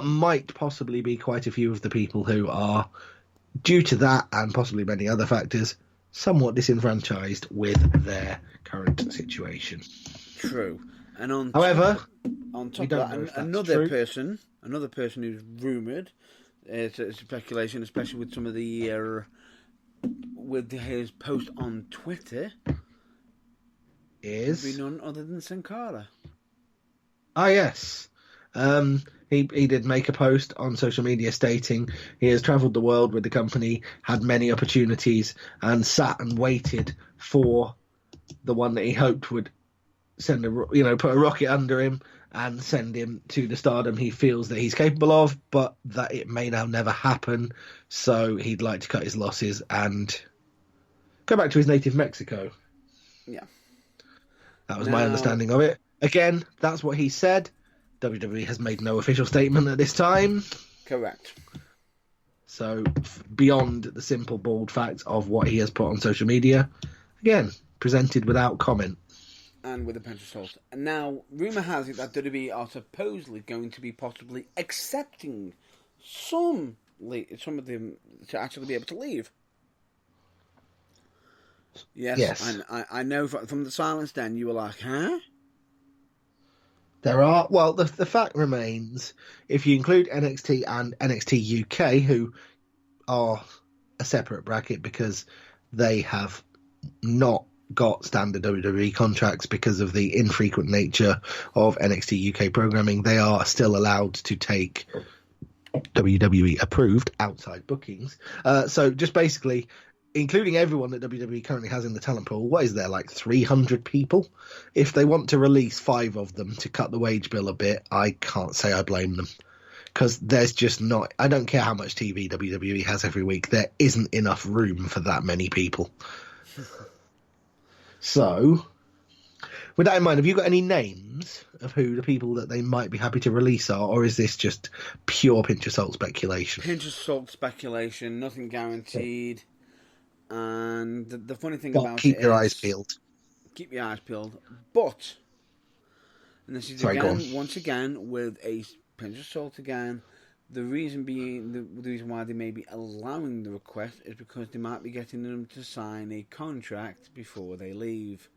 might possibly be quite a few of the people who are, due to that and possibly many other factors, somewhat disenfranchised with their current situation. True. And on top of that, another person who's rumoured, it's speculation, especially with some of the with his post on Twitter, is be none other than Sin Cara. Ah, yes. He did make a post on social media stating he has travelled the world with the company, had many opportunities, and sat and waited for the one that he hoped would put a rocket under him and send him to the stardom he feels that he's capable of, but that it may now never happen. So he'd like to cut his losses and go back to his native Mexico. Yeah. That was my understanding of it. Again, that's what he said. WWE has made no official statement at this time. Correct. So, beyond the simple, bald facts of what he has put on social media, again, presented without comment. And with a pinch of salt. And now, rumour has it that WWE are supposedly going to be possibly accepting some of them to actually be able to leave. Yes. And I know from the silence then you were like, huh? There are, well, the fact remains, if you include NXT and NXT UK, who are a separate bracket because they have not got standard WWE contracts because of the infrequent nature of NXT UK programming, they are still allowed to take WWE approved outside bookings. So just basically, including everyone that WWE currently has in the talent pool, what is there, like 300 people? If they want to release 5 of them to cut the wage bill a bit, I can't say I blame them. Because there's just not... I don't care how much TV WWE has every week. There isn't enough room for that many people. So, with that in mind, have you got any names of who the people that they might be happy to release are, or is this just pure pinch of salt speculation? Pinch of salt speculation, nothing guaranteed. And the funny thing about keep it your is, eyes peeled. Keep your eyes peeled. But, and this is once again with a pinch of salt again. The reason being, the reason why they may be allowing the request is because they might be getting them to sign a contract before they leave.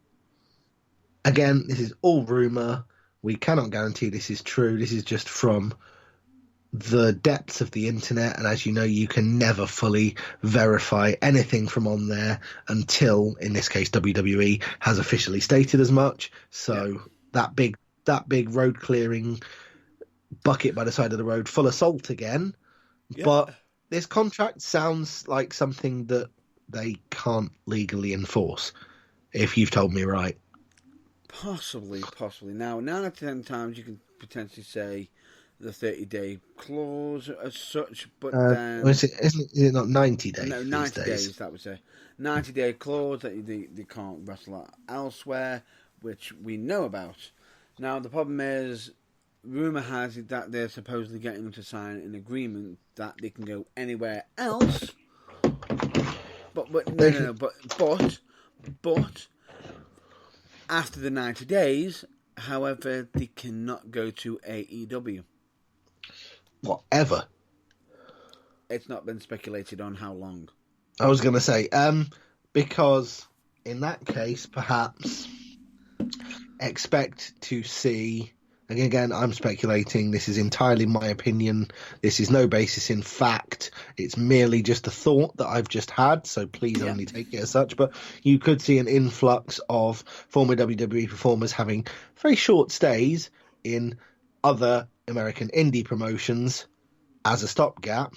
Again, this is all rumour. We cannot guarantee this is true. This is just from the depths of the internet, and as you know, you can never fully verify anything from on there until, in this case, WWE has officially stated as much. So that big road clearing bucket by the side of the road full of salt again, but this contract sounds like something that they can't legally enforce, if you've told me right. Possibly. Now, 9 out of 10 times you can potentially say the 30-day clause as such, but then... Isn't it not 90 days? No, 90 days, that would say. 90-day clause that they can't wrestle elsewhere, which we know about. Now, the problem is, rumour has it that they're supposedly getting them to sign an agreement that they can go anywhere else. But after the 90 days, however, they cannot go to AEW. Whatever. It's not been speculated on how long. I was going to say, because in that case, perhaps expect to see, and again, I'm speculating, this is entirely my opinion, this is no basis in fact, it's merely just a thought that I've just had, so please only take it as such, but you could see an influx of former WWE performers having very short stays in other American indie promotions as a stopgap,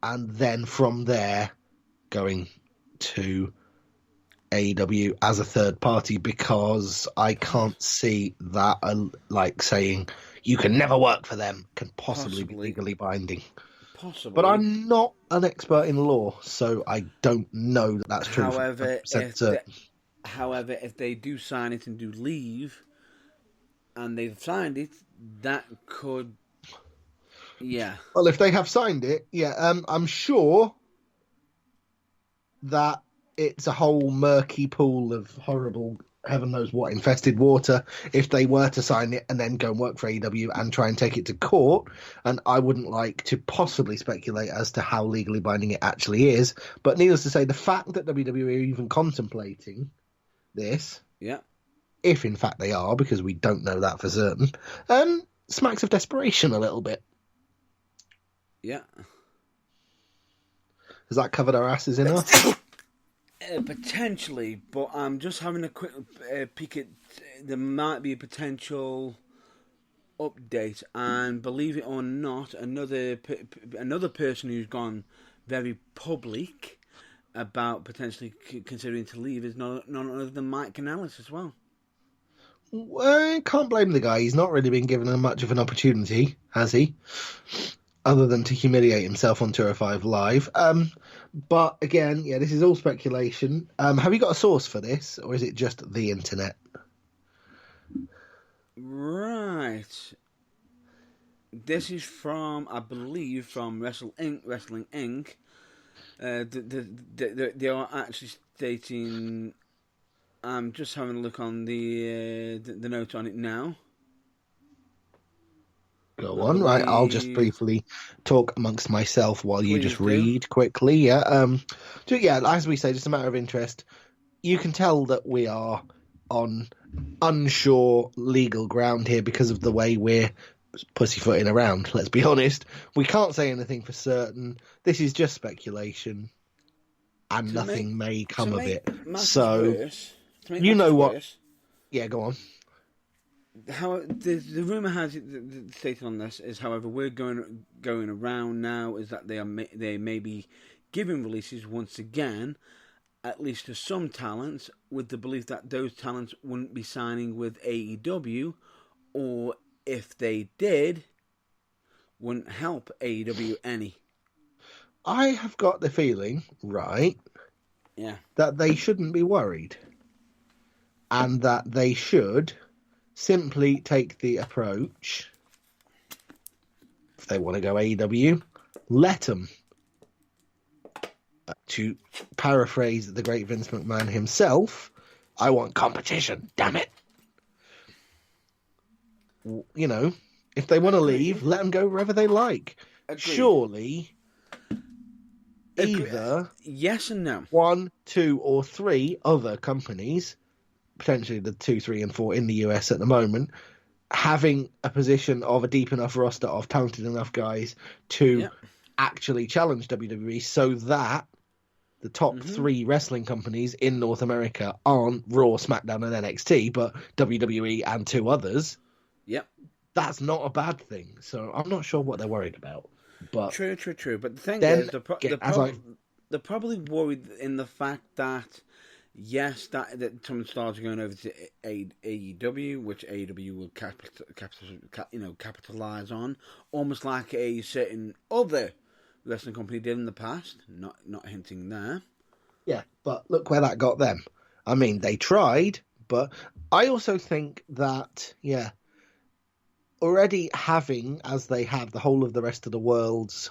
and then from there going to AEW as a third party, because I can't see that like saying you can never work for them can possibly be legally binding. Possibly. But I'm not an expert in law, so I don't know that that's true. However, if they do sign it and do leave, and they've signed it, that could... Yeah. Well, if they have signed it, I'm sure that it's a whole murky pool of horrible, heaven knows what, infested water if they were to sign it and then go and work for AEW and try and take it to court. And I wouldn't like to possibly speculate as to how legally binding it actually is. But needless to say, the fact that WWE are even contemplating this, if in fact they are, because we don't know that for certain, smacks of desperation a little bit. Yeah. Has that covered our asses enough? Potentially, but I'm just having a quick peek at... There might be a potential update, and believe it or not, another person who's gone very public about potentially considering to leave is none other than Mike Kanellis as well. I can't blame the guy. He's not really been given much of an opportunity, has he? Other than to humiliate himself on Tour 5 Live. But again, this is all speculation. Have you got a source for this, or is it just the internet? Right. This is from, I believe, from Wrestling Inc. They are actually stating... I'm just having a look on the note on it now. Go on, right. I'll just briefly talk amongst myself while you just read quickly. As we say, just a matter of interest. You can tell that we are on unsure legal ground here because of the way we're pussyfooting around. Let's be honest. We can't say anything for certain. This is just speculation, and nothing may come of it. So, you know what? Yeah, go on. How the rumor has it stated on this is, however, we're going around now is that they may be giving releases once again, at least to some talents, with the belief that those talents wouldn't be signing with AEW, or if they did, wouldn't help AEW any. I have got the feeling, right, that they shouldn't be worried, and that they should simply take the approach, if they want to go AEW, let them. To paraphrase the great Vince McMahon himself, I want competition, damn it. You know, if they want to leave, let them go wherever they like. Agreed. Surely, either yes and no, 1, 2, or 3 other companies, potentially the 2, 3, and 4 in the US at the moment, having a position of a deep enough roster of talented enough guys to actually challenge WWE, so that the top 3 wrestling companies in North America aren't Raw, SmackDown, and NXT, but WWE and 2 others. Yep. That's not a bad thing. So I'm not sure what they're worried about. But true. But the thing then, is, they're probably worried in the fact that yes, that some stars are going over to AEW, which AEW will capitalize on, almost like a certain other wrestling company did in the past. Not hinting there. yeah, but look where that got them. I mean, they tried, but I also think that, yeah, already having, as they have, the whole of the rest of the world's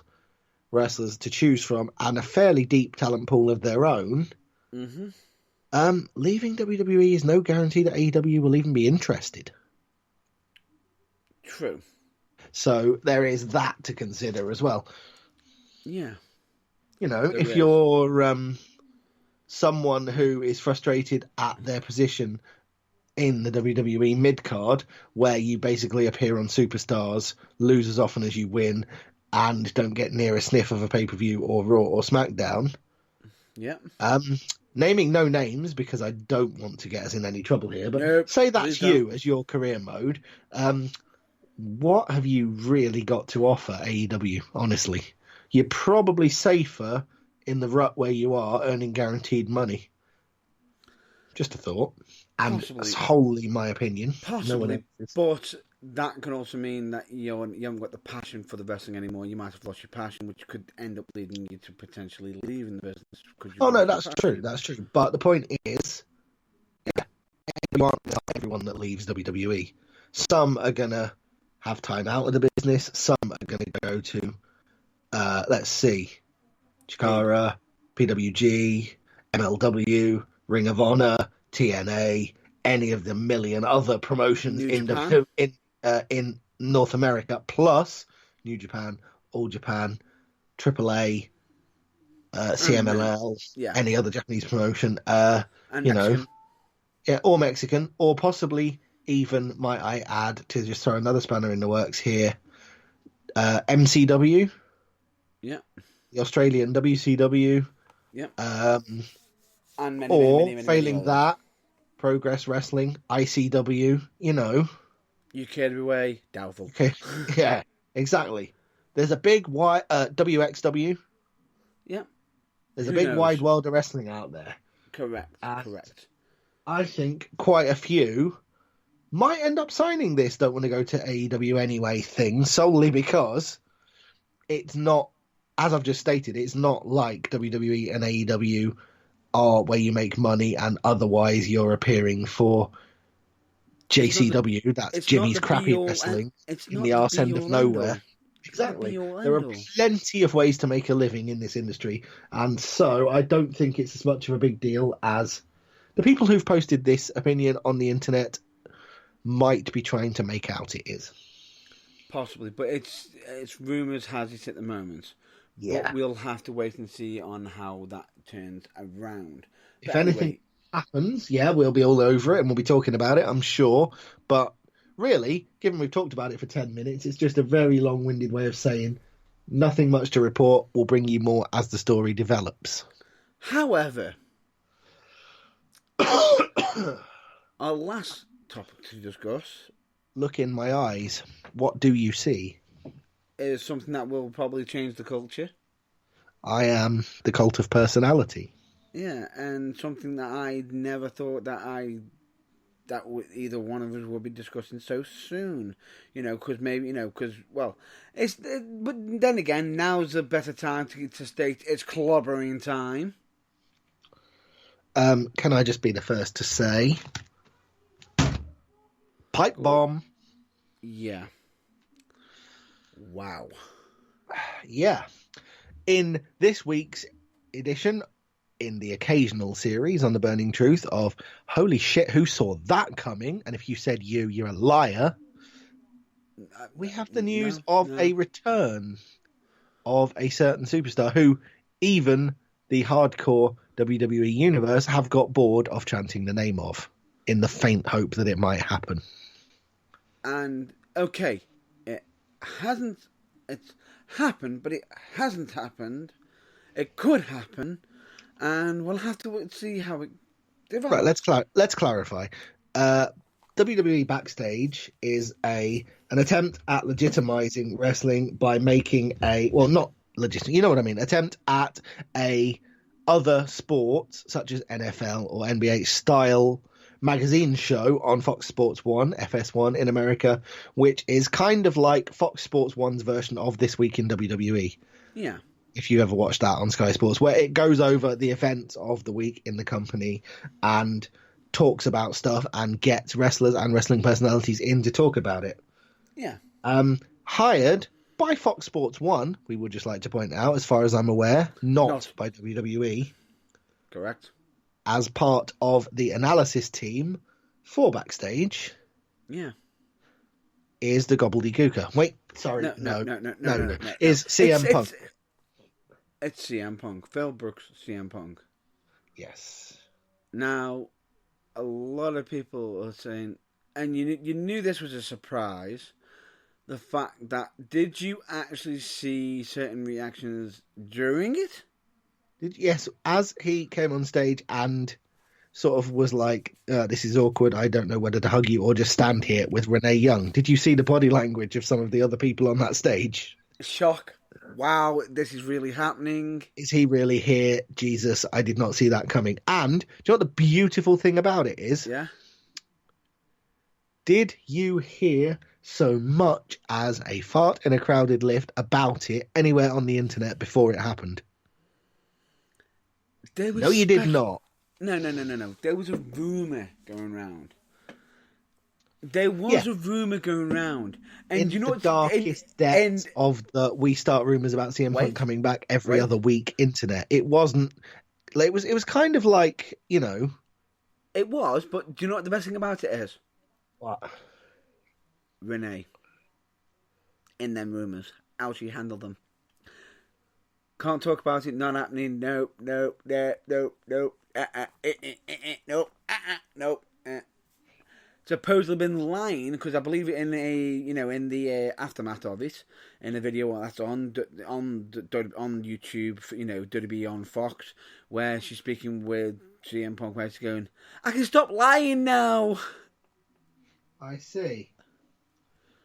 wrestlers to choose from and a fairly deep talent pool of their own, leaving WWE is no guarantee that AEW will even be interested. True. So there is that to consider as well. Yeah. You know, if you're someone who is frustrated at their position in the WWE mid-card, where you basically appear on Superstars, lose as often as you win, and don't get near a sniff of a pay-per-view or Raw or SmackDown. Yeah. Naming no names, because I don't want to get us in any trouble here, but nope, say that's you as your career mode. What have you really got to offer AEW, honestly? You're probably safer in the rut where you are, earning guaranteed money. Just a thought. And Possibly. that's wholly my opinion. Possibly, but that can also mean that you haven't got the passion for the wrestling anymore. You might have lost your passion, which could end up leading you to potentially leaving the business. Oh, no, that's true. That's true. But the point is, everyone that leaves WWE. Some are going to have time out of the business. Some are going to go to, let's see, Chikara, PWG, MLW, Ring of Honor, TNA, any of the million other promotions in North America, plus New Japan, All Japan, AAA, CMLL, any other Japanese promotion, and Mexican. or Mexican, or possibly even, might I add, to just throw another spanner in the works here, MCW, the Australian WCW, and many failing that, Progress Wrestling, ICW, UKWA, doubtful. Okay, yeah, exactly. There's a big WXW. Yeah. There's a big wide world of wrestling out there. Correct. I think quite a few might end up signing this don't want to go to AEW anyway thing, solely because it's not, as I've just stated, it's not like WWE and AEW are where you make money and otherwise you're appearing for JCW, that's Jimmy's Crappy Wrestling, in the arse end of nowhere. Exactly. There are plenty of ways to make a living in this industry, and so I don't think it's as much of a big deal as the people who've posted this opinion on the internet might be trying to make out it is. Possibly, but it's rumours has it at the moment. Yeah. But we'll have to wait and see on how that turns around. If anything happens, we'll be all over it and we'll be talking about it, I'm sure. But really, given we've talked about it for 10 minutes, it's just a very long-winded way of saying nothing much to report. We'll bring you more as the story develops. However, our last topic to discuss... Look in my eyes. What do you see? Is something that will probably change the culture. I am the cult of personality. Yeah, and something that I never thought that either one of us would be discussing so soon. Because but then again, now's a better time to state it's clobbering time. Can I just be the first to say, pipe bomb? Yeah. Wow. Yeah. In this week's edition, in the occasional series on The Burning Truth of holy shit, who saw that coming? And if you said you're a liar. We have the news of a return of a certain superstar who even the hardcore WWE universe have got bored of chanting the name of, in the faint hope that it might happen. And, okay, it's happened, but it hasn't happened. It could happen, and we'll have to see how it develops. Right, let's clarify. WWE Backstage is an attempt at legitimizing wrestling by making not legitimate, you know what I mean, attempt at a other sports such as NFL or NBA style magazine show on Fox Sports 1, FS1 in America, which is kind of like Fox Sports 1's version of This Week in WWE. Yeah. If you ever watched that on Sky Sports, where it goes over the events of the week in the company and talks about stuff and gets wrestlers and wrestling personalities in to talk about it. Yeah. Hired by Fox Sports 1, we would just like to point out, as far as I'm aware, not by WWE. Correct. As part of the analysis team for Backstage. Yeah. Is the gobbledygooker. Wait, sorry. No. Is CM Punk. It's CM Punk. Phil Brooks, CM Punk. Yes. Now, a lot of people are saying, and you knew this was a surprise, the fact that, did you actually see certain reactions during it? Yes, as he came on stage and sort of was like, this is awkward, I don't know whether to hug you or just stand here with Renee Young. Did you see the body language of some of the other people on that stage? Shock. Wow, this is really happening. Is he really here? Jesus, I did not see that coming. And do you know what the beautiful thing about it is? Yeah. Did you hear so much as a fart in a crowded lift about it anywhere on the internet before it happened? No, you did not. No. There was a rumour going around. There was a rumour going around. And in you know the darkest depths of the we start rumours about CM Punk coming back every other week internet. It wasn't... It was kind of like, you know... It was, but do you know what the best thing about it is? What? Renee. In them rumours. How she handled them. Can't talk about it, not happening. Nope. Supposedly been lying, because I believe it in the aftermath of it, in a video that's on YouTube, WWE on Fox, where she's speaking with CM Punk, where she's going, I can stop lying now. I see.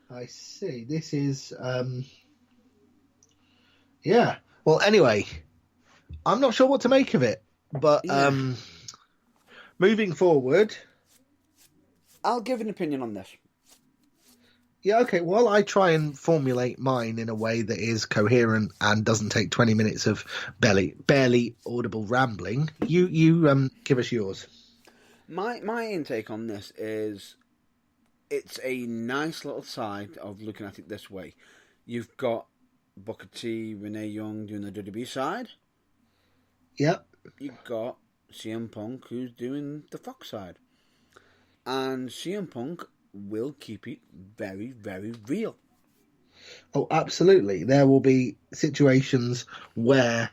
This is yeah. Well, anyway, I'm not sure what to make of it, but moving forward, I'll give an opinion on this. Yeah, okay. While I try and formulate mine in a way that is coherent and doesn't take 20 minutes of barely audible rambling, you give us yours. My intake on this is, it's a nice little side of looking at it this way. You've got Booker T, Renee Young doing the WWE side. Yep. You've got CM Punk who's doing the Fox side. And CM Punk will keep it very, very real. Oh, absolutely. There will be situations where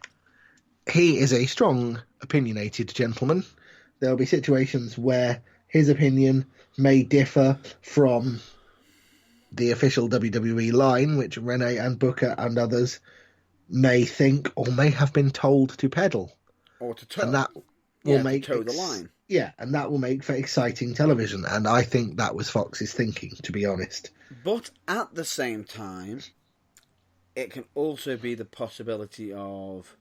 he is a strong, opinionated gentleman. There will be situations where his opinion may differ from the official WWE line, which Renee and Booker and others may think or may have been told to peddle. Or to toe. And that will make toe the line. Yeah, and that will make for exciting television. And I think that was Fox's thinking, to be honest. But at the same time, it can also be the possibility of,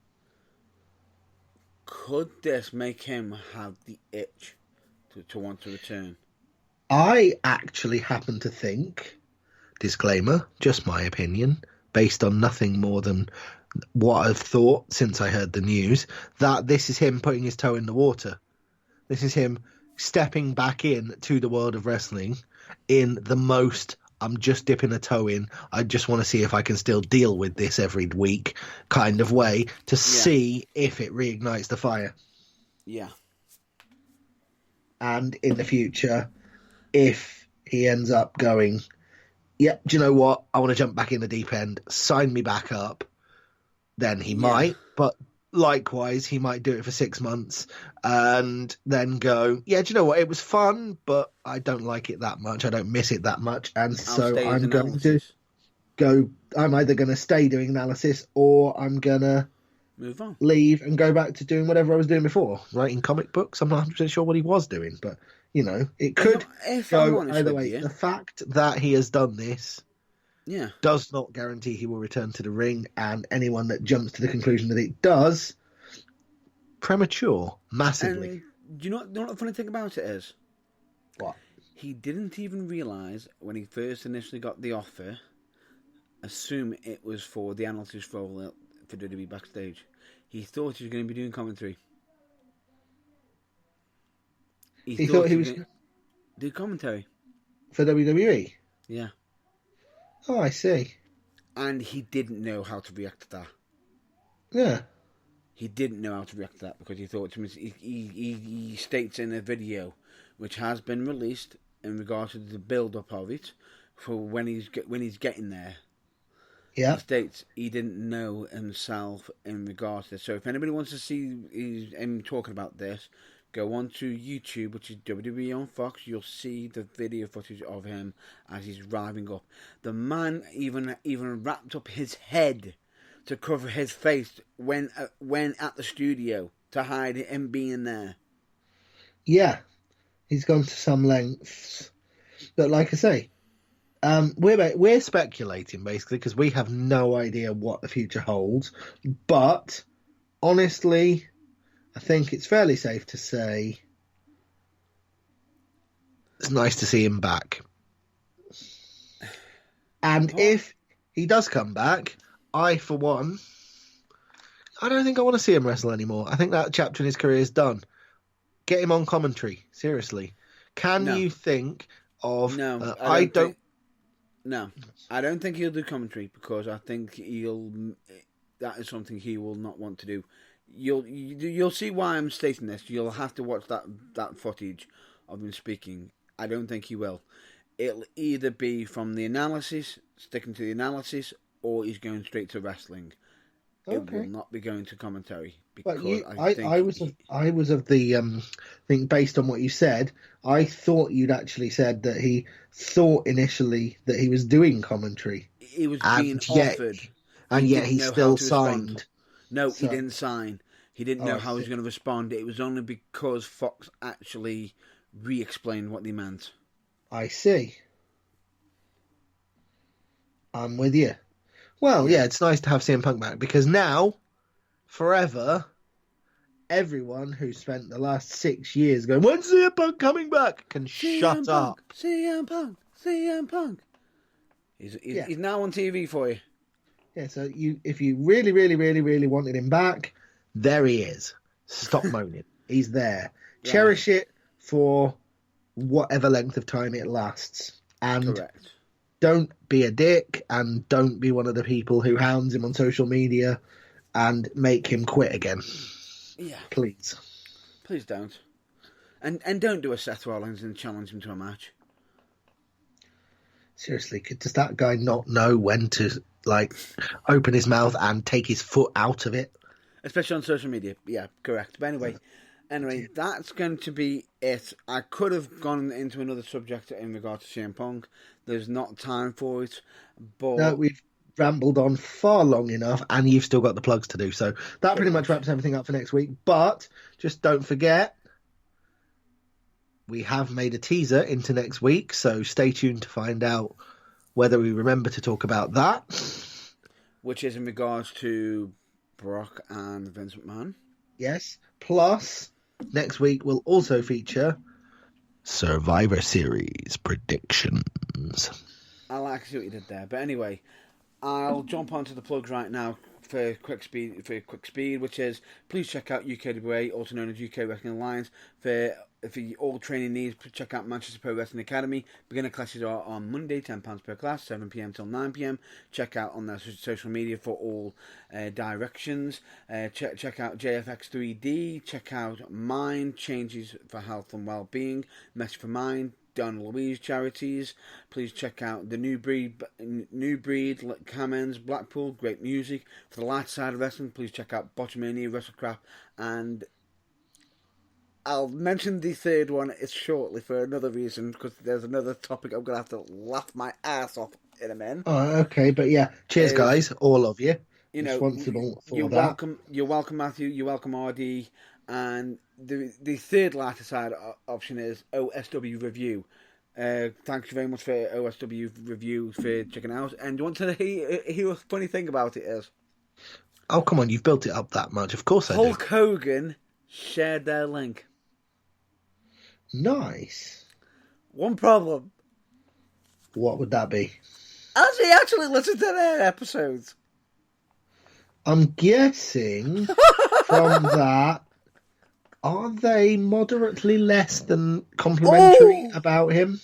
could this make him have the itch to want to return? I actually happen to think, disclaimer, just my opinion, based on nothing more than what I've thought since I heard the news, that this is him putting his toe in the water. This is him stepping back in to the world of wrestling in the most, I'm just dipping a toe in, I just want to see if I can still deal with this every week kind of way to see if it reignites the fire. Yeah. And in the future, if he ends up going, do you know what? I want to jump back in the deep end. Sign me back up. Then he might. But likewise, he might do it for 6 months and then go, do you know what? It was fun, but I don't like it that much. I don't miss it that much. And so I'm going to go. I'm either going to stay doing analysis or I'm going to move on, leave and go back to doing whatever I was doing before. Writing comic books. I'm not 100% sure what he was doing, but You know, it could If I'm go honest either with way. you, The fact that he has done this yeah, does not guarantee he will return to the ring, and anyone that jumps to the conclusion that it does, premature, massively. and do you know what the funny thing about it is? What? He didn't even realise when he first initially got the offer, assume it was for the analyst role for WWE backstage. He thought he was going to be doing commentary. He thought he was going to do commentary. for WWE. Yeah. Oh, I see. And he didn't know how to react to that. Yeah. He didn't know how to react to that because he thought he states in a video, which has been released in regards to the build-up of it, for when he's getting there. Yeah. He states he didn't know himself in regards to this. So if anybody wants to see him talking about this, go on to YouTube, which is WWE on Fox. You'll see the video footage of him as he's driving up. The man even wrapped up his head to cover his face when at the studio to hide him being there. Yeah. He's gone to some lengths. But like I say, we're speculating basically because we have no idea what the future holds. But honestly, I think it's fairly safe to say it's nice to see him back. And if he does come back, I, for one, I don't think I want to see him wrestle anymore. I think that chapter in his career is done. Get him on commentary. Seriously. Can you think of... No, I don't... No, I don't think he'll do commentary because I think that is something he will not want to do. You'll see why I'm stating this. You'll have to watch that footage of him speaking. I don't think he will. It'll either be from the analysis, sticking to the analysis, or he's going straight to wrestling. Okay. It will not be going to commentary But because I was of the think based on what you said, I thought you'd actually said that he thought initially that he was doing commentary. He was being offered, and yet he still signed. No, he didn't sign. He didn't know how he was see. going to respond. It was only because Fox actually re-explained what they meant. I see. I'm with you. Well, yeah, it's nice to have CM Punk back because now, forever, everyone who spent the last 6 years going, "When's CM Punk coming back?" can shut up. CM Punk, CM Punk. He's now on TV for you. Yeah, so if you really, really, really, really wanted him back, there he is. Stop moaning. He's there. Right. Cherish it for whatever length of time it lasts. And correct. Don't be a dick and don't be one of the people who hounds him on social media and make him quit again. Yeah. Please. Please don't. And don't do a Seth Rollins and challenge him to a match. Seriously, does that guy not know when to open his mouth and take his foot out of it? Especially on social media. Yeah, correct. But anyway, that's going to be it. I could have gone into another subject in regard to CM Punk. There's not time for it. But no, we've rambled on far long enough, and you've still got the plugs to do. So that pretty much wraps everything up for next week. But just don't forget, we have made a teaser into next week, so stay tuned to find out whether we remember to talk about that. Which is in regards to Brock and Vince McMahon. Yes. Plus, next week will also feature Survivor Series predictions. I like to see what you did there. But anyway, I'll jump onto the plugs right now for quick speed, which is please check out UKWA, also known as UK Wrestling Alliance, for all training needs. Check out Manchester Pro Wrestling Academy. Beginner classes are on Monday, £10 per class, 7 p.m. till 9 p.m. Check out on their social media for all directions. Check out JFX3D. Check out Mind Changes for Health and Wellbeing. Message for Mind. Donna Louise charities. Please check out the New Breed, Camens, Blackpool, great music. For the light side of wrestling, please check out Botchamania, WrestleCraft, and I'll mention the third one shortly for another reason, because there's another topic I'm going to have to laugh my ass off in a minute. Oh, okay, but yeah, cheers guys, all of you. You know, responsible for you're that. welcome. You're welcome, Matthew. You're welcome, RD. And the third lighter side option is OSW Review. Thank you very much for OSW Review for checking out. And do you want to hear a funny thing about it is? Oh, come on, you've built it up that much. Of course I do. Hulk Hogan shared their link. Nice. One problem. What would that be? Has he actually listened to their episodes? I'm guessing from that, are they moderately less than complimentary about him?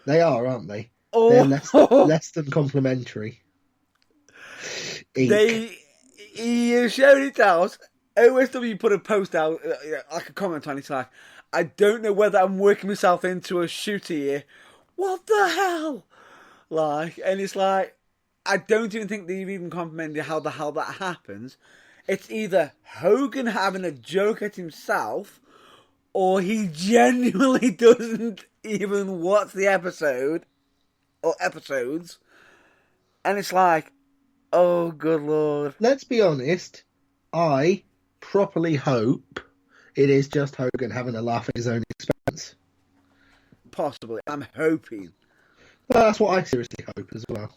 They are, aren't they? They're less than complimentary. He showed it out. OSW put a post out, like a comment on it, it's like, I don't know whether I'm working myself into a shoot here. What the hell? Like, and it's like, I don't even think they've even complimented how the hell that happens. It's either Hogan having a joke at himself, or he genuinely doesn't even watch the episode, or episodes, and it's like, oh, good Lord. Let's be honest, I properly hope it is just Hogan having a laugh at his own expense. Possibly. I'm hoping. Well, that's what I seriously hope as well.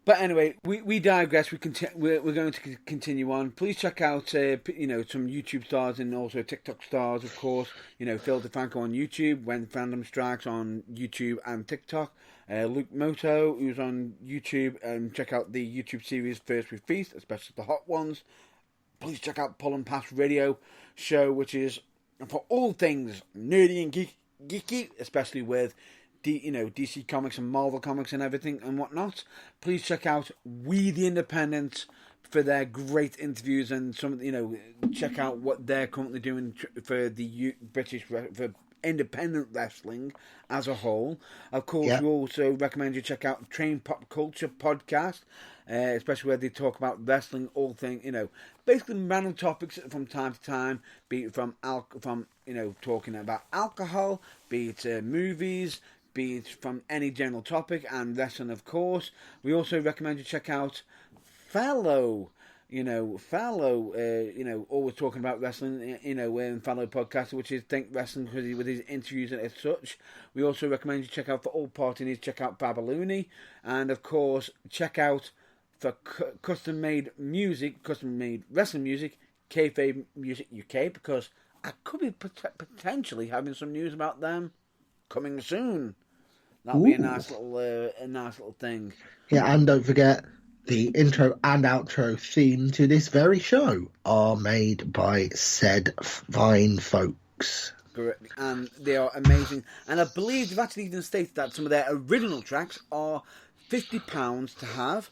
But anyway, we digress. We're going to continue on. Please check out some YouTube stars and also TikTok stars, of course. Phil DeFranco on YouTube, When Fandom Strikes on YouTube and TikTok. Luke Moto, who's on YouTube, and check out the YouTube series First with Feast, especially the hot ones. Please check out Pull and Pass Radio Show, which is for all things nerdy and geeky, especially with DC Comics and Marvel Comics and everything and whatnot. Please check out We the Independents for their great interviews and check out what they're currently doing for the British for independent wrestling as a whole. Of course, we also recommend you check out Train Pop Culture podcast, especially where they talk about wrestling, all things, basically random topics from time to time, be it from talking about alcohol, be it movies, be it from any general topic, and wrestling, of course. We also recommend you check out Fallow, always talking about wrestling, in Fallow Podcast, which is Think Wrestling with his interviews and as such. We also recommend you check out for all parties, check out Babalooni, and of course, check out for custom-made wrestling music, Kayfabe Music UK, because I could be potentially having some news about them coming soon. That'll be a nice little thing. Yeah, and don't forget, the intro and outro theme to this very show are made by said fine folks. Correct. And they are amazing. And I believe they've actually even stated that some of their original tracks are £50 to have.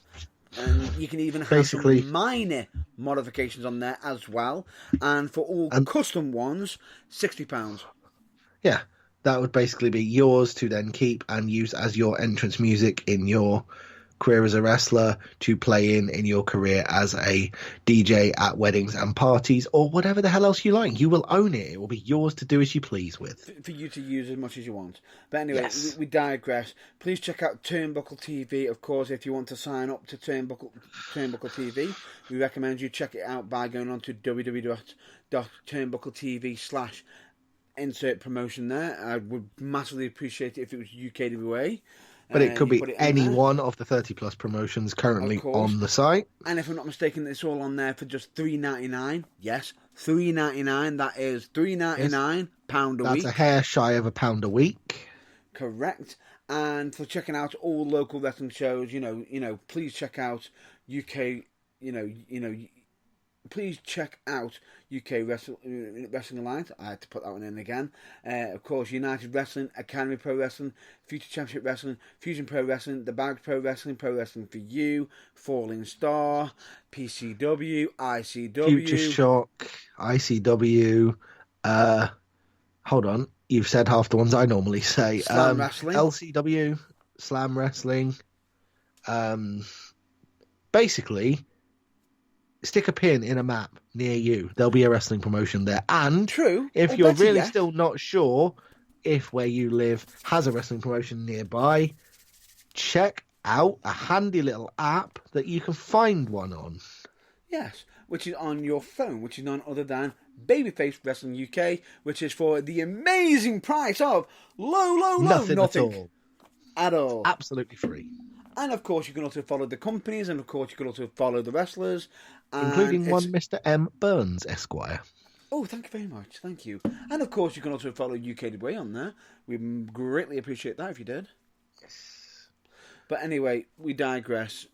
And you can even have some minor modifications on there as well. And for all custom ones, £60. Yeah, that would basically be yours to then keep and use as your entrance music in your career as a wrestler, to play in your career as a DJ at weddings and parties, or whatever the hell else you like. You will own it. It will be yours to do as you please with. For you to use as much as you want. But anyway, we digress. Please check out Turnbuckle TV, of course, if you want to sign up to Turnbuckle TV. We recommend you check it out by going on to www.turnbuckletv/insert promotion there. I would massively appreciate it if it was UKWA. But it could be any one of the 30-plus promotions currently on the site. And if I'm not mistaken, it's all on there for just $3.99. Yes, $3.99. That is £3.99 pound a week. That's a hair shy of £1 a week. Correct. And for checking out all local wrestling shows, please check out UK. Please check out UK Wrestling Alliance. I had to put that one in again. Of course, United Wrestling, Academy Pro Wrestling, Future Championship Wrestling, Fusion Pro Wrestling, The Bags Pro Wrestling for You, Falling Star, PCW, ICW. Future Shock, ICW. Hold on. You've said half the ones I normally say. Slam Wrestling. LCW, Slam Wrestling. Basically, stick a pin in a map near you. There'll be a wrestling promotion there. And if you're really still not sure if where you live has a wrestling promotion nearby, check out a handy little app that you can find one on. Yes, which is on your phone, which is none other than Babyface Wrestling UK, which is for the amazing price of low, Nothing nothing at all. Absolutely free. And of course, you can also follow the companies, and of course, you can also follow the wrestlers, Including one Mr. M. Burns, Esquire. Oh, thank you very much. Thank you. And of course, you can also follow UK Debray on there. We greatly appreciate that if you did. Yes. But anyway, we digress.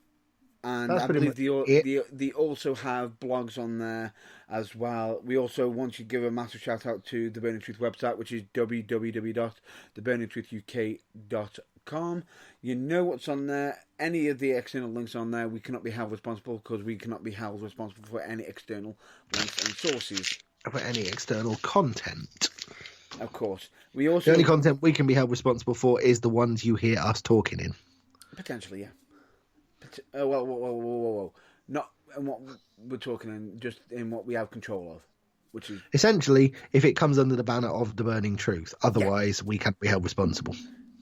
And That's I believe they also have blogs on there as well. We also want to give a massive shout out to the Burning Truth website, which is www.theburningtruthuk.com. You know what's on there. Any of the external links on there, we cannot be held responsible because we cannot be held responsible for any external links and sources. For any external content. Of course. We also The only content we can be held responsible for is the ones you hear us talking in. Potentially, yeah. Whoa. Not in what we're talking in, just in what we have control of, which is... Essentially, if it comes under the banner of the Burning Truth. Otherwise, we can't be held responsible.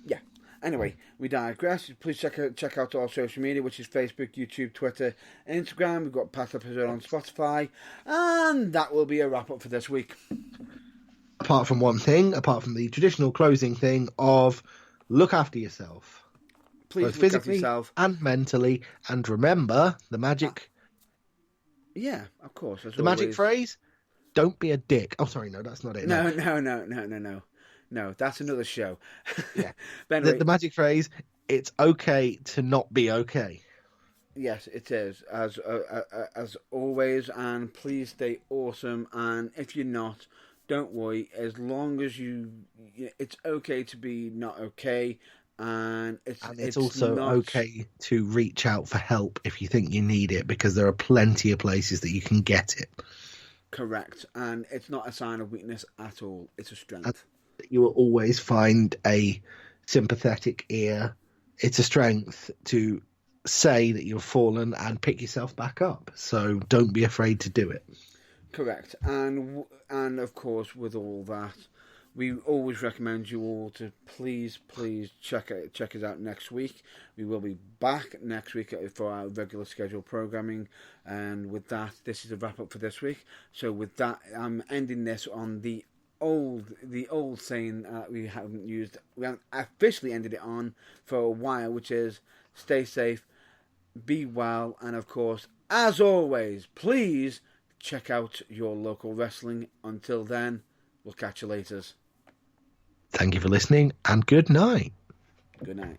Yeah. Anyway, we digress. Please check out our social media, which is Facebook, YouTube, Twitter, Instagram. We've got past episode on Spotify. And that will be a wrap-up for this week. Apart from one thing, apart from the traditional closing thing of look after yourself. Please both look physically after yourself. And mentally. And remember the magic... yeah, of course. The magic phrase, don't be a dick. Oh, sorry, no, that's not it. No, that's another show. Yeah. But anyway, the magic phrase, it's okay to not be okay. Yes, it is, as always, and please stay awesome, and if you're not, don't worry, as long as it's okay to be not okay, and it's also not... okay to reach out for help if you think you need it, because there are plenty of places that you can get it. Correct, and it's not a sign of weakness at all, it's a strength. And you will always find a sympathetic ear. It's a strength to say that you've fallen and pick yourself back up, so don't be afraid to do it. Correct, and of course, with all that, we always recommend you all to please check us out next week. We will be back next week for our regular scheduled programming, and with that, this is a wrap up for this week. So with that, I'm ending this on the old saying we haven't officially ended it on for a while, which is stay safe, be well, and of course, as always, please check out your local wrestling. Until then, we'll catch you later. Thank you for listening, and good night. Good night.